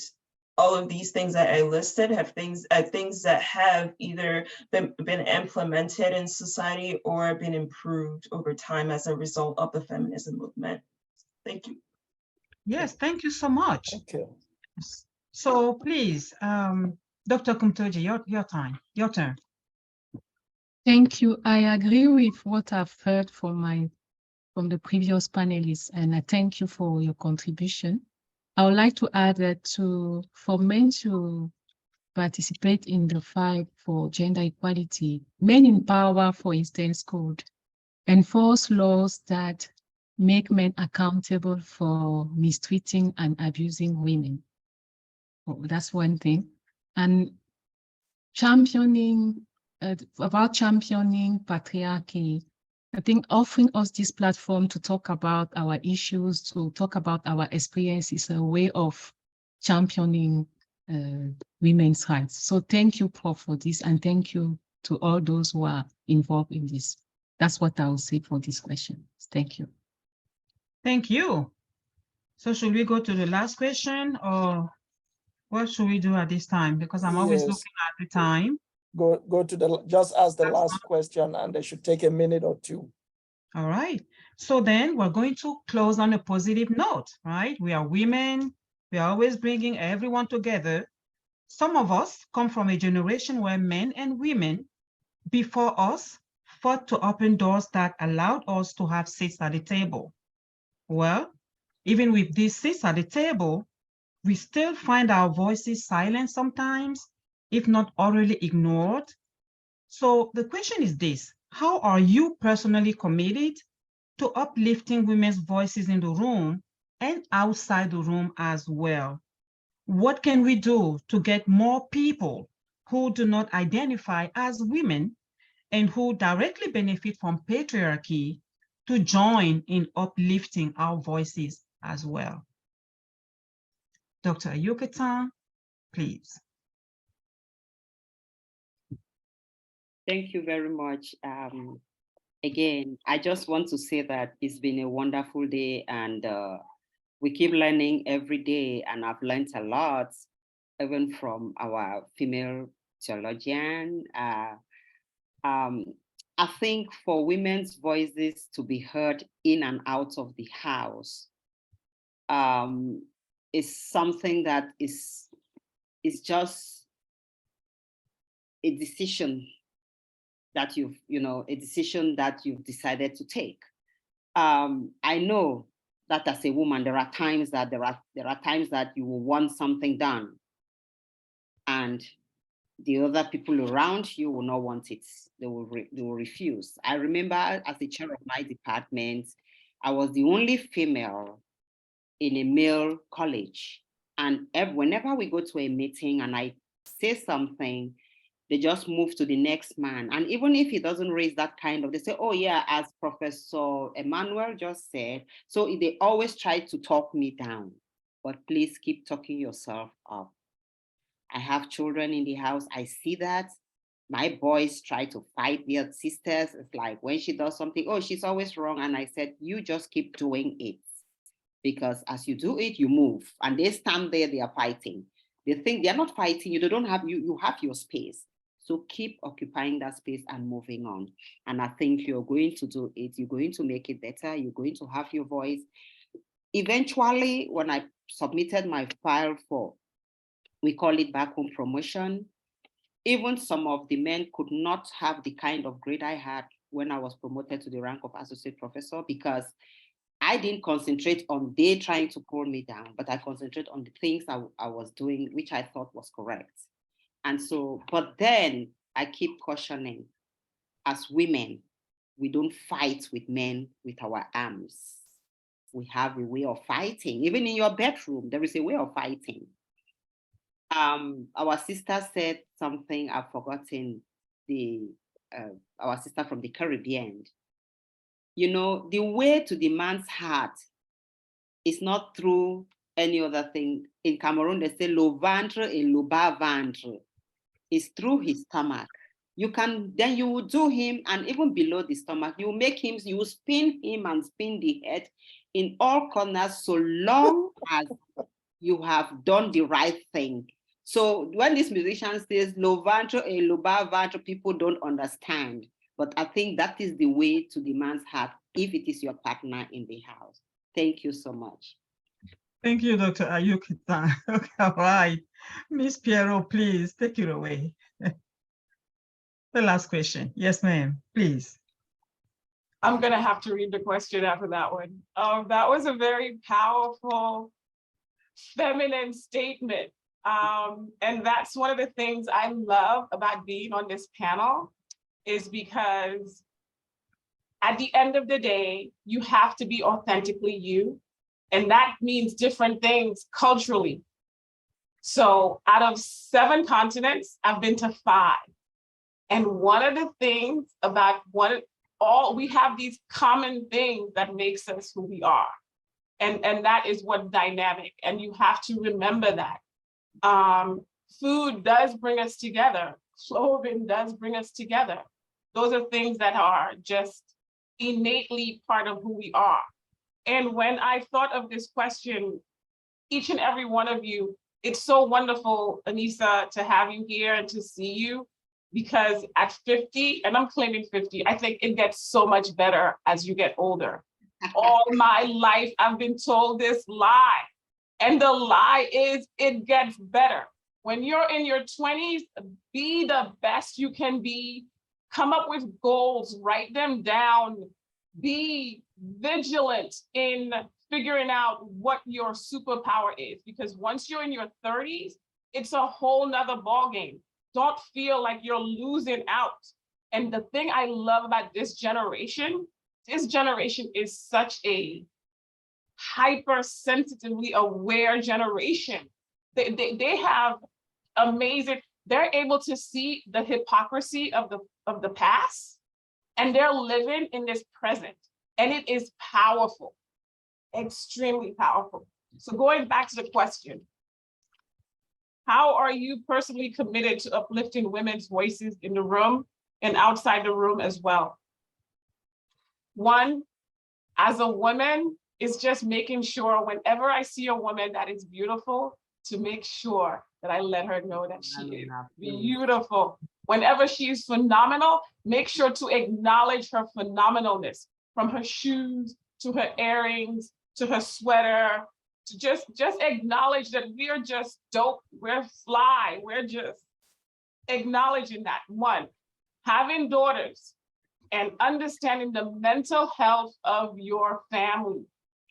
S8: all of these things that I listed have things that have either been implemented in society or been improved over time as a result of the feminism movement. Thank you.
S4: Yes, thank you so much.
S1: Thank you.
S4: So please, Dr. Koumtoudji, your turn.
S2: Thank you. I agree with what I've heard from the previous panelists, and I thank you for your contribution. I would like to add that for men to participate in the fight for gender equality, Men in Power, for instance, could enforce laws that make men accountable for mistreating and abusing women. Oh, that's one thing. And championing patriarchy, I think offering us this platform to talk about our issues, to talk about our experience, is a way of championing women's rights. So thank you, Prof, for this, and thank you to all those who are involved in this. That's what I will say for this question. Thank you.
S4: Thank you. So should we go to the last question, or what should we do at this time? Because I'm always looking at the time.
S1: Go to just ask the last question, and they should take a minute or two.
S4: All right. So then we're going to close on a positive note, right? We are women. We are always bringing everyone together. Some of us come from a generation where men and women before us fought to open doors that allowed us to have seats at the table. Well, even with these seats at the table, we still find our voices silent sometimes, if not utterly ignored. So the question is this: how are you personally committed to uplifting women's voices in the room and outside the room as well? What can we do to get more people who do not identify as women and who directly benefit from patriarchy to join in uplifting our voices as well? Dr. Ayuk-Etang, please.
S6: Thank you very much. Again, I just want to say that it's been a wonderful day, and we keep learning every day, and I've learned a lot, even from our female theologian. I think for women's voices to be heard in and out of the house is something that is just a decision that you've, a decision that you've decided to take. I know that as a woman, there are times that you will want something done, and the other people around you will not want it. They will refuse. I remember as the chair of my department, I was the only female in a male college. And whenever we go to a meeting and I say something, they just move to the next man. And even if he doesn't raise that kind of, they say, oh yeah, as Professor Emmanuel just said. So they always try to talk me down, but please keep talking yourself up. I have children in the house. I see that. My boys try to fight their sisters. It's like when she does something, oh, she's always wrong. And I said, you just keep doing it. Because as you do it, you move. And they stand there, they are fighting. They think they're not fighting, you have your space. So keep occupying that space and moving on. And I think you're going to do it. You're going to make it better. You're going to have your voice. Eventually, when I submitted my file for, we call it back home promotion, even some of the men could not have the kind of grade I had when I was promoted to the rank of associate professor, because I didn't concentrate on they trying to pull me down, but I concentrated on the things I was doing, which I thought was correct. And so, but then I keep cautioning, as women, we don't fight with men with our arms. We have a way of fighting. Even in your bedroom, there is a way of fighting. Our sister said something, I've forgotten, our sister from the Caribbean. The way to the man's heart is not through any other thing. In Cameroon, they say le ventre et le bas ventre. It's through his stomach. Then you will do him, and even below the stomach, you make him, you spin him and spin the head in all corners, so long as you have done the right thing. So when this musician says le ventre et le bas ventre, people don't understand. But I think that is the way to the man's heart if it is your partner in the house. Thank you so much.
S4: Thank you, Dr. Ayuk-Etang. Okay, all right. Miss Pierrot, please take it away. The last question. Yes, ma'am, please.
S7: I'm going to have to read the question after that one. That was a very powerful feminine statement. And that's one of the things I love about being on this panel, is because at the end of the day, you have to be authentically you. And that means different things culturally. So out of 7 continents, I've been to 5. And one of the things about we have these common things that makes us who we are. And that is what dynamic, and you have to remember that. Food does bring us together. Clothing does bring us together. Those are things that are just innately part of who we are. And when I thought of this question, each and every one of you, it's so wonderful, Annissa, to have you here and to see you, because at 50, and I'm claiming 50, I think it gets so much better as you get older. All my life, I've been told this lie. And the lie is it gets better. When you're in your 20s, be the best you can be. Come up with goals, write them down. Be vigilant in figuring out what your superpower is, because once you're in your 30s, it's a whole nother ballgame. Don't feel like you're losing out. And the thing I love about this generation is such a hypersensitively aware generation. They have amazing, they're able to see the hypocrisy of the past, and they're living in this present. And it is powerful, extremely powerful. So going back to the question, how are you personally committed to uplifting women's voices in the room and outside the room as well? One, as a woman, is just making sure whenever I see a woman that is beautiful, to make sure that I let her know that she is beautiful. Whenever she's phenomenal, make sure to acknowledge her phenomenalness, from her shoes to her earrings to her sweater, to just acknowledge that we're just dope, we're fly, we're just acknowledging that. One. having daughters and understanding the mental health of your family.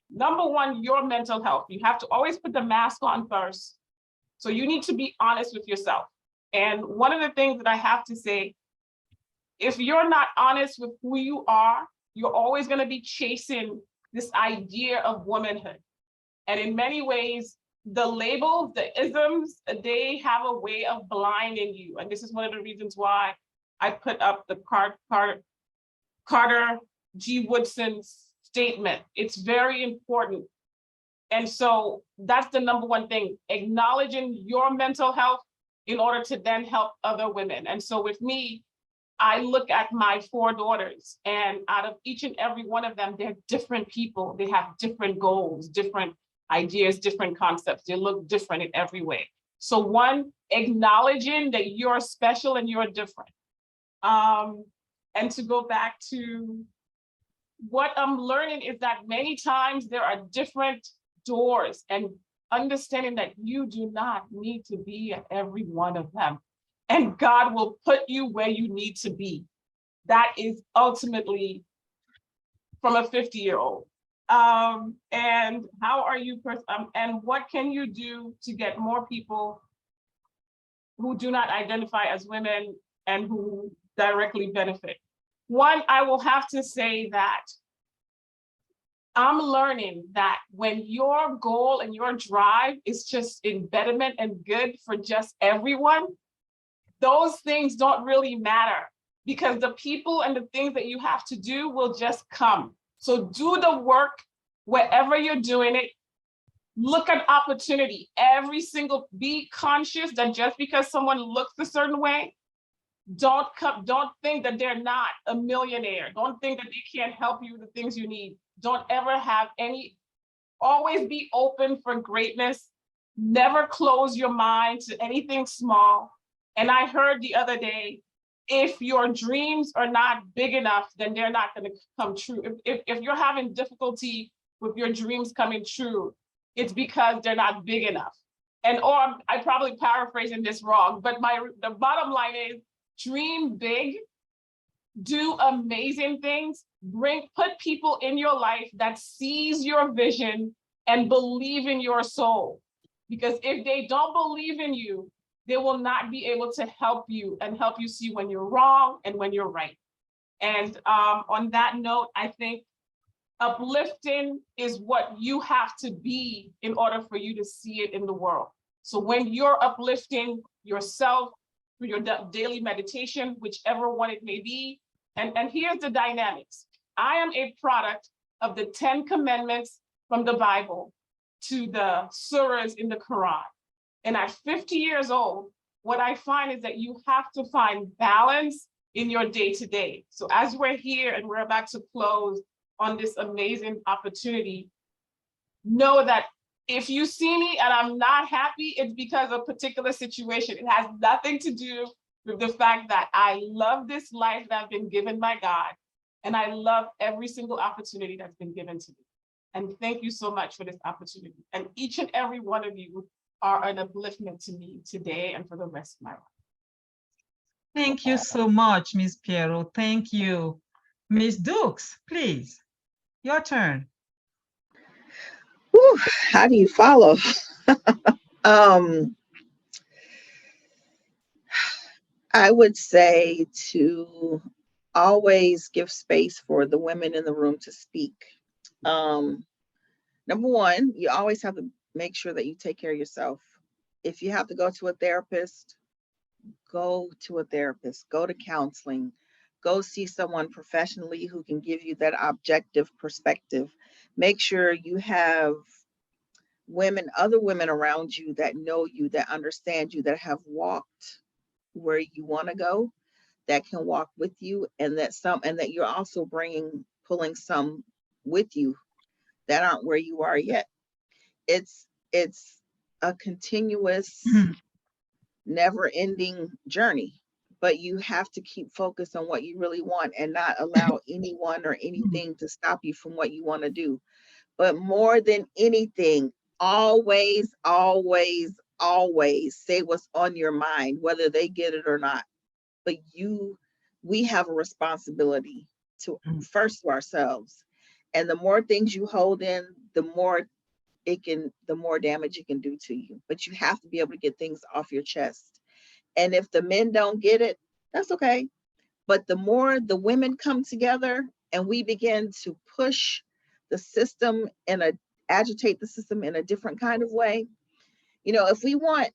S7: Number one, your mental health. You have to always put the mask on first. So you need to be honest with yourself. And one of the things that I have to say, if you're not honest with who you are, you're always going to be chasing this idea of womanhood. And in many ways, the labels, the isms, they have a way of blinding you. And this is one of the reasons why I put up the Carter G. Woodson's statement. It's very important. And so that's the number one thing, acknowledging your mental health in order to then help other women. And so with me, I look at my 4 daughters, and out of each and every one of them, they're different people. They have different goals, different ideas, different concepts. They look different in every way. So one, acknowledging that you're special and you're different. And to go back to what I'm learning is that many times there are different doors, and understanding that you do not need to be at every one of them. And God will put you where you need to be. That is ultimately from a 50-year-old. And how are you, and what can you do to get more people who do not identify as women and who directly benefit? One, I will have to say that I'm learning that when your goal and your drive is just in betterment and good for just everyone, those things don't really matter, because the people and the things that you have to do will just come. So do the work wherever you're doing it. Look at opportunity. Be conscious that just because someone looks a certain way, don't think that they're not a millionaire. Don't think that they can't help you with the things you need. Don't ever have always be open for greatness. Never close your mind to anything small. And I heard the other day, if your dreams are not big enough, then they're not going to come true. If you're having difficulty with your dreams coming true, it's because they're not big enough. Or I'm probably paraphrasing this wrong, but the bottom line is, dream big, do amazing things, put people in your life that sees your vision and believe in your soul. Because if they don't believe in you, they will not be able to help you and help you see when you're wrong and when you're right. And on that note, I think uplifting is what you have to be in order for you to see it in the world. So when you're uplifting yourself through your daily meditation, whichever one it may be, and here's the dynamics. I am a product of the 10 commandments from the Bible to the surahs in the Quran. And at 50 years old, what I find is that you have to find balance in your day-to-day. So as we're here and we're about to close on this amazing opportunity, know that if you see me and I'm not happy, it's because of a particular situation. It has nothing to do with the fact that I love this life that I've been given by God, and I love every single opportunity that's been given to me. And thank you so much for this opportunity. And each and every one of you are an upliftment to me today and for the rest of my life.
S4: Thank you so much, Ms. Pierrot. Thank you. Ms. Dukes, please, your turn.
S5: Whew, how do you follow? I would say to always give space for the women in the room to speak. Number one, you always have to make sure that you take care of yourself. If you have to go to a therapist, go to a therapist, go to counseling, go see someone professionally who can give you that objective perspective. Make sure you have other women around you that know you, that understand you, that have walked where you want to go, that can walk with you, and that you're also pulling some with you that aren't where you are yet. It's a continuous, never-ending journey, but you have to keep focused on what you really want and not allow anyone or anything to stop you from what you want to do. But more than anything, always, always, always say what's on your mind, whether they get it or not. But you we have a responsibility to first to ourselves. And the more things you hold in, the more damage it can do to you. But you have to be able to get things off your chest. And if the men don't get it, that's okay. But the more the women come together and we begin to push the system agitate the system in a different kind of way, you know, if we want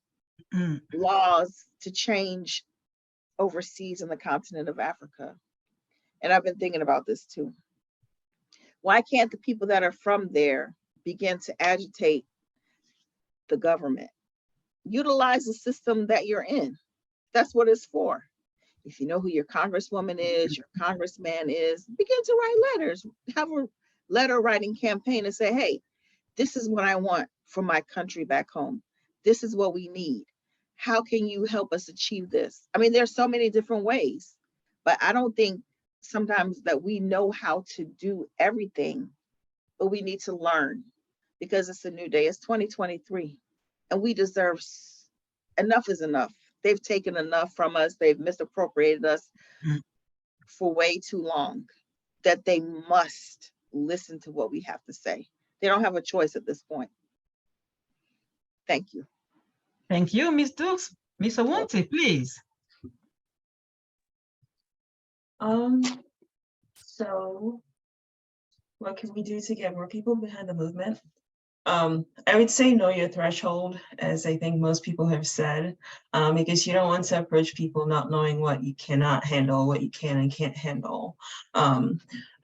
S5: laws to change overseas in the continent of Africa, and I've been thinking about this too, why can't the people that are from there begin to agitate the government? Utilize the system that you're in. That's what it's for. If you know who your congresswoman is, your congressman is, begin to write letters. Have a letter writing campaign and say, hey, this is what I want for my country back home. This is what we need. How can you help us achieve this? I mean, there's so many different ways, but I don't think sometimes that we know how to do everything, but we need to learn because it's a new day. It's 2023 and we deserve enough is enough. They've taken enough from us. They've misappropriated us for way too long that they must listen to what we have to say. They don't have a choice at this point. Thank you.
S4: Thank you, Ms. Dukes. Ms. Awunti, please.
S8: So what can we do to get more people behind the movement? I would say know your threshold, as I think most people have said, because you don't want to approach people not knowing what you cannot handle, what you can and can't handle.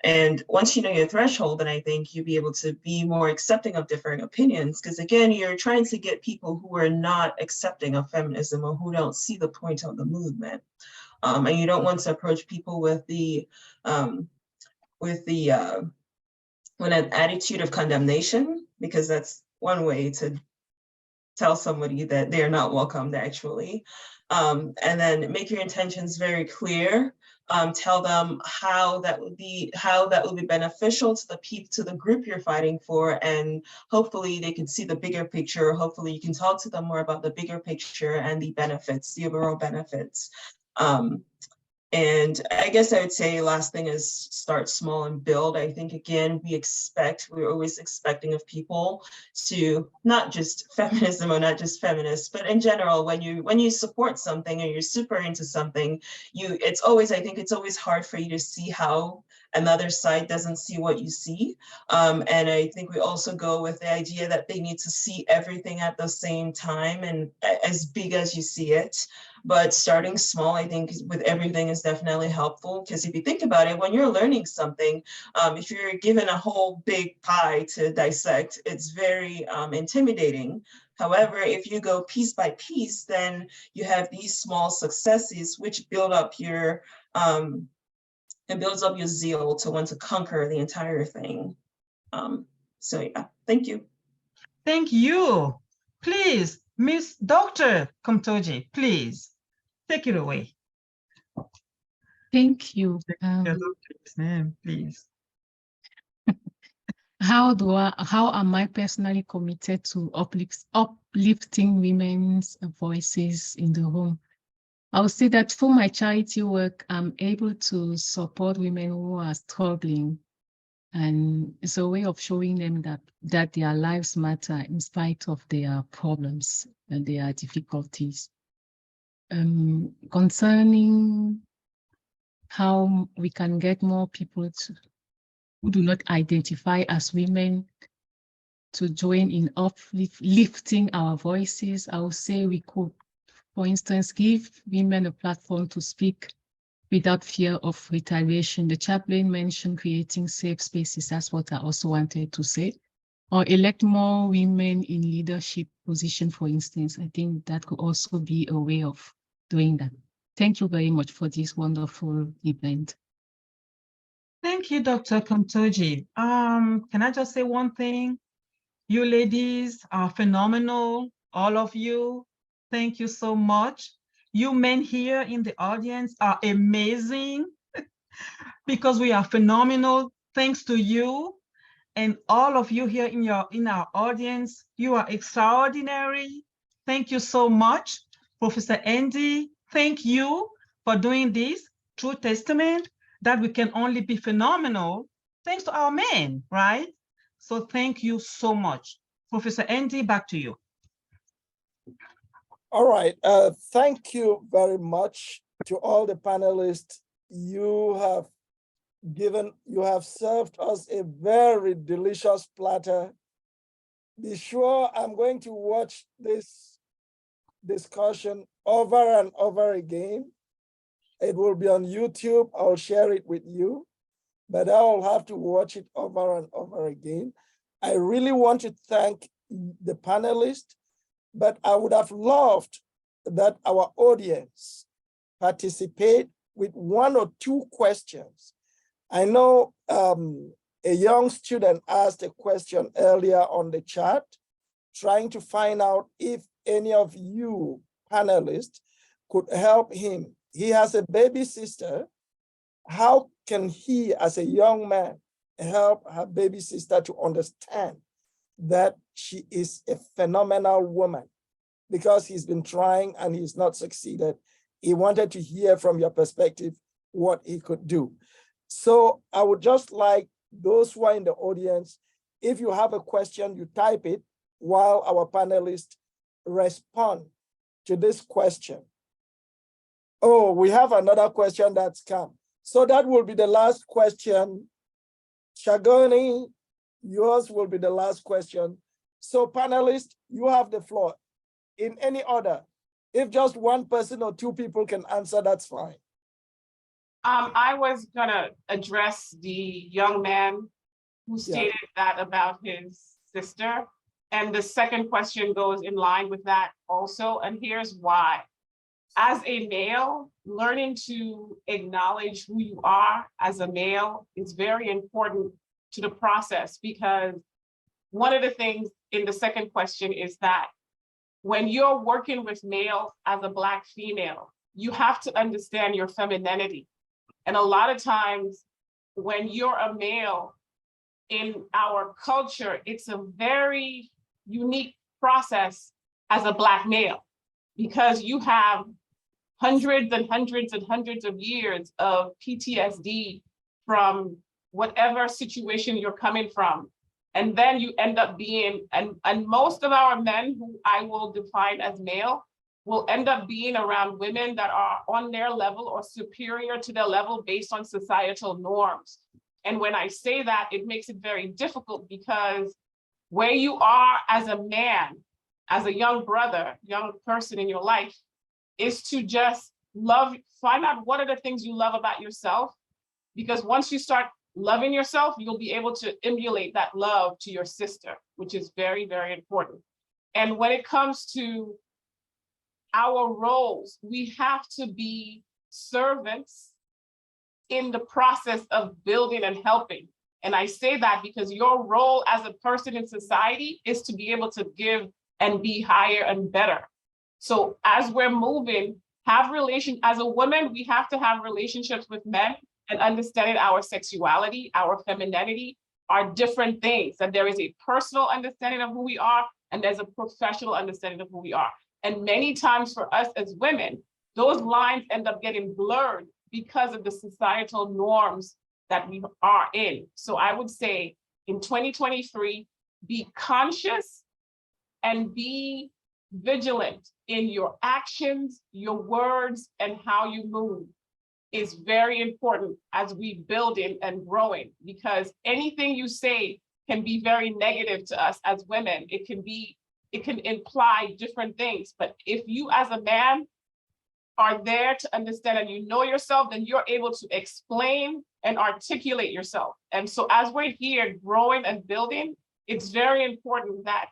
S8: And once you know your threshold, then I think you'll be able to be more accepting of differing opinions, because again, you're trying to get people who are not accepting of feminism or who don't see the point of the movement. And you don't want to approach people with an attitude of condemnation, because that's one way to tell somebody that they're not welcomed actually. And then make your intentions very clear. Tell them how that would be beneficial to the group you're fighting for, and hopefully they can see the bigger picture. Hopefully you can talk to them more about the bigger picture and the benefits, the overall benefits. And I guess I would say last thing is start small and build. I think, again, we're always expecting of people to not just feminism or not just feminists, but in general, when you support something or you're super into something, it's always hard for you to see how another side doesn't see what you see. And I think we also go with the idea that they need to see everything at the same time and as big as you see it. But starting small, I think, with everything is definitely helpful, because if you think about it, when you're learning something, if you're given a whole big pie to dissect, it's very intimidating. However, if you go piece by piece, then you have these small successes which build up your zeal to want to conquer the entire thing. So yeah, thank you.
S4: Thank you. Please, Miss Dr. Koumtoudji, please take it away.
S2: Thank you.
S4: Please.
S2: How am I personally committed to uplifting women's voices in the home? I would say that for my charity work, I'm able to support women who are struggling, and it's a way of showing them that their lives matter in spite of their problems and their difficulties. Concerning how we can get more people who do not identify as women to join in uplifting our voices, I would say we could, for instance, give women a platform to speak without fear of retaliation. The chaplain mentioned creating safe spaces. That's what I also wanted to say. Or elect more women in leadership position, for instance. I think that could also be a way of doing that. Thank you very much for this wonderful event.
S4: Thank you, Dr. Koumtoudji. Can I just say one thing? You ladies are phenomenal, all of you. Thank you so much. You men here in the audience are amazing because we are phenomenal. Thanks to you. And all of you here in our audience, you are extraordinary. Thank you so much. Professor Andy, thank you for doing this. true testament that we can only be phenomenal thanks to our men, right? So thank you so much. Professor Andy, back to you.
S1: All right, thank you very much to all the panelists. You have served us a very delicious platter. Be sure I'm going to watch this discussion over and over again. It will be on YouTube. I'll share it with you, but I'll have to watch it over and over again. I really want to thank the panelists, but I would have loved that our audience participate with 1 or 2 questions. I know a young student asked a question earlier on the chat, trying to find out if any of you panelists could help him. He has a baby sister. How can he, as a young man, help her baby sister to understand that she is a phenomenal woman? Because he's been trying and he's not succeeded. He wanted to hear from your perspective what he could do. So I would just like those who are in the audience, if you have a question, you type it while our panelists respond to this question. Oh, we have another question that's come. So that will be the last question. Shagoni, yours will be the last question. So panelists, you have the floor in any order. If just 1 person or 2 people can answer, that's fine.
S7: I was gonna address the young man who stated that about his sister. And the second question goes in line with that also, and here's why. As a male, learning to acknowledge who you are as a male is very important to the process, because one of the things in the second question is that when you're working with males as a Black female, you have to understand your femininity. And a lot of times when you're a male in our culture, it's a very unique process as a Black male, because you have hundreds and hundreds and hundreds of years of PTSD from whatever situation you're coming from. And then you end up being, and most of our men who I will define as male will end up being around women that are on their level or superior to their level based on societal norms. And when I say that, it makes it very difficult, because where you are as a man, as a young brother, young person in your life, is to just find out what are the things you love about yourself. Because once you start loving yourself, you'll be able to emulate that love to your sister, which is very, very important. And when it comes to our roles, we have to be servants in the process of building and helping. And I say that because your role as a person in society is to be able to give and be higher and better. So as we're moving, as a woman, we have to have relationships with men and understanding our sexuality, our femininity are different things. And there is a personal understanding of who we are, and there's a professional understanding of who we are. And many times for us as women, those lines end up getting blurred because of the societal norms that we are in. So I would say in 2023, be conscious and be vigilant in your actions, your words, and how you move is very important as we building and growing, because anything you say can be very negative to us as women. It can imply different things, but if you as a man are there to understand and you know yourself, then you're able to explain and articulate yourself. And so as we're here growing and building, it's very important that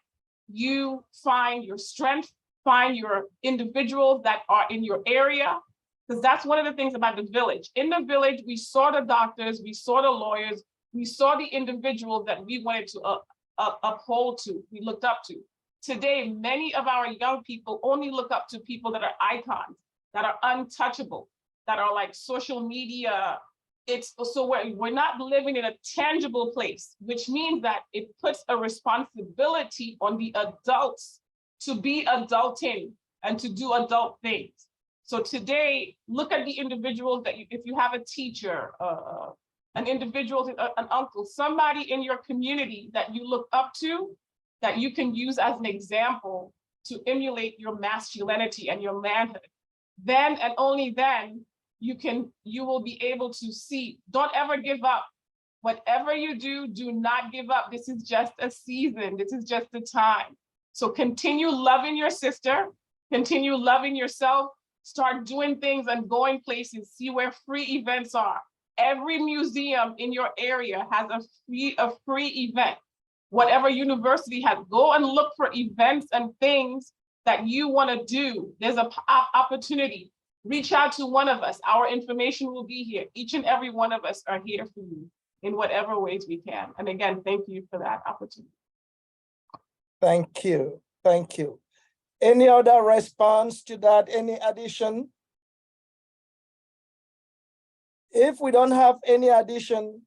S7: you find your strength, find your individuals that are in your area, because that's one of the things about the village. In the village, we saw the doctors, we saw the lawyers, we saw the individuals that we wanted to uphold to, we looked up to. Today, many of our young people only look up to people that are icons, that are untouchable, that are like social media. So we're not living in a tangible place, which means that it puts a responsibility on the adults to be adulting and to do adult things. So today, look at the individuals that if you have a teacher, an individual, an uncle, somebody in your community that you look up to, that you can use as an example to emulate your masculinity and your manhood. Then and only then you will be able to see. Don't ever give up. Whatever you do, do not give up. This is just a season. This is just a time. So continue loving your sister, continue loving yourself, start doing things and going places, see where free events are. Every museum in your area has a free event. Whatever university has, go and look for events and things that you want to do. There's an opportunity. Reach out to one of us. Our information will be here. Each and every one of us are here for you in whatever ways we can. And again, thank you for that opportunity.
S1: Thank you. Thank you. Any other response to that? Any addition? If we don't have any addition,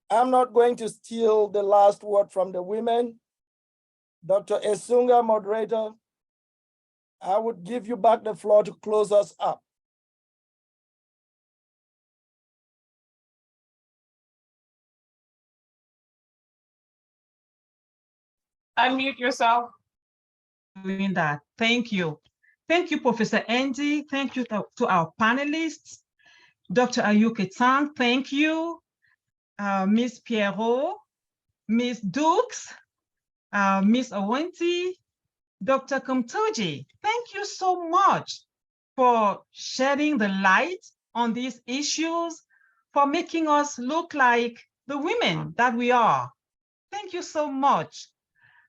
S1: I'm not going to steal the last word from the women. Dr. Essounga, moderator, I would give you back the floor to close us up.
S7: Unmute yourself.
S4: Doing that. Thank you. Thank you, Professor Andy. Thank you to our panelists. Dr. Ayuk-Etang, thank you. Ms. Pierrot, Ms. Dukes, Ms. Awunti, Dr. Koumtoudji, thank you so much for shedding the light on these issues, for making us look like the women that we are. Thank you so much.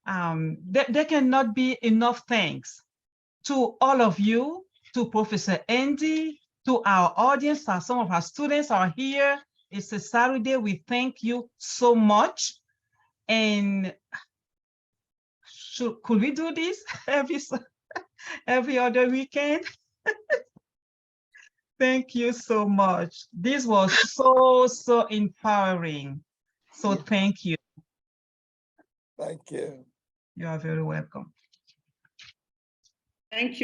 S4: There cannot be enough thanks to all of you, to Professor Andy, to our audience. Some of our students are here. It's a Saturday. We thank you so much. And could we do this every other weekend? Thank you so much. This was so empowering. So thank you.
S1: Thank you.
S4: You are very welcome.
S6: Thank you.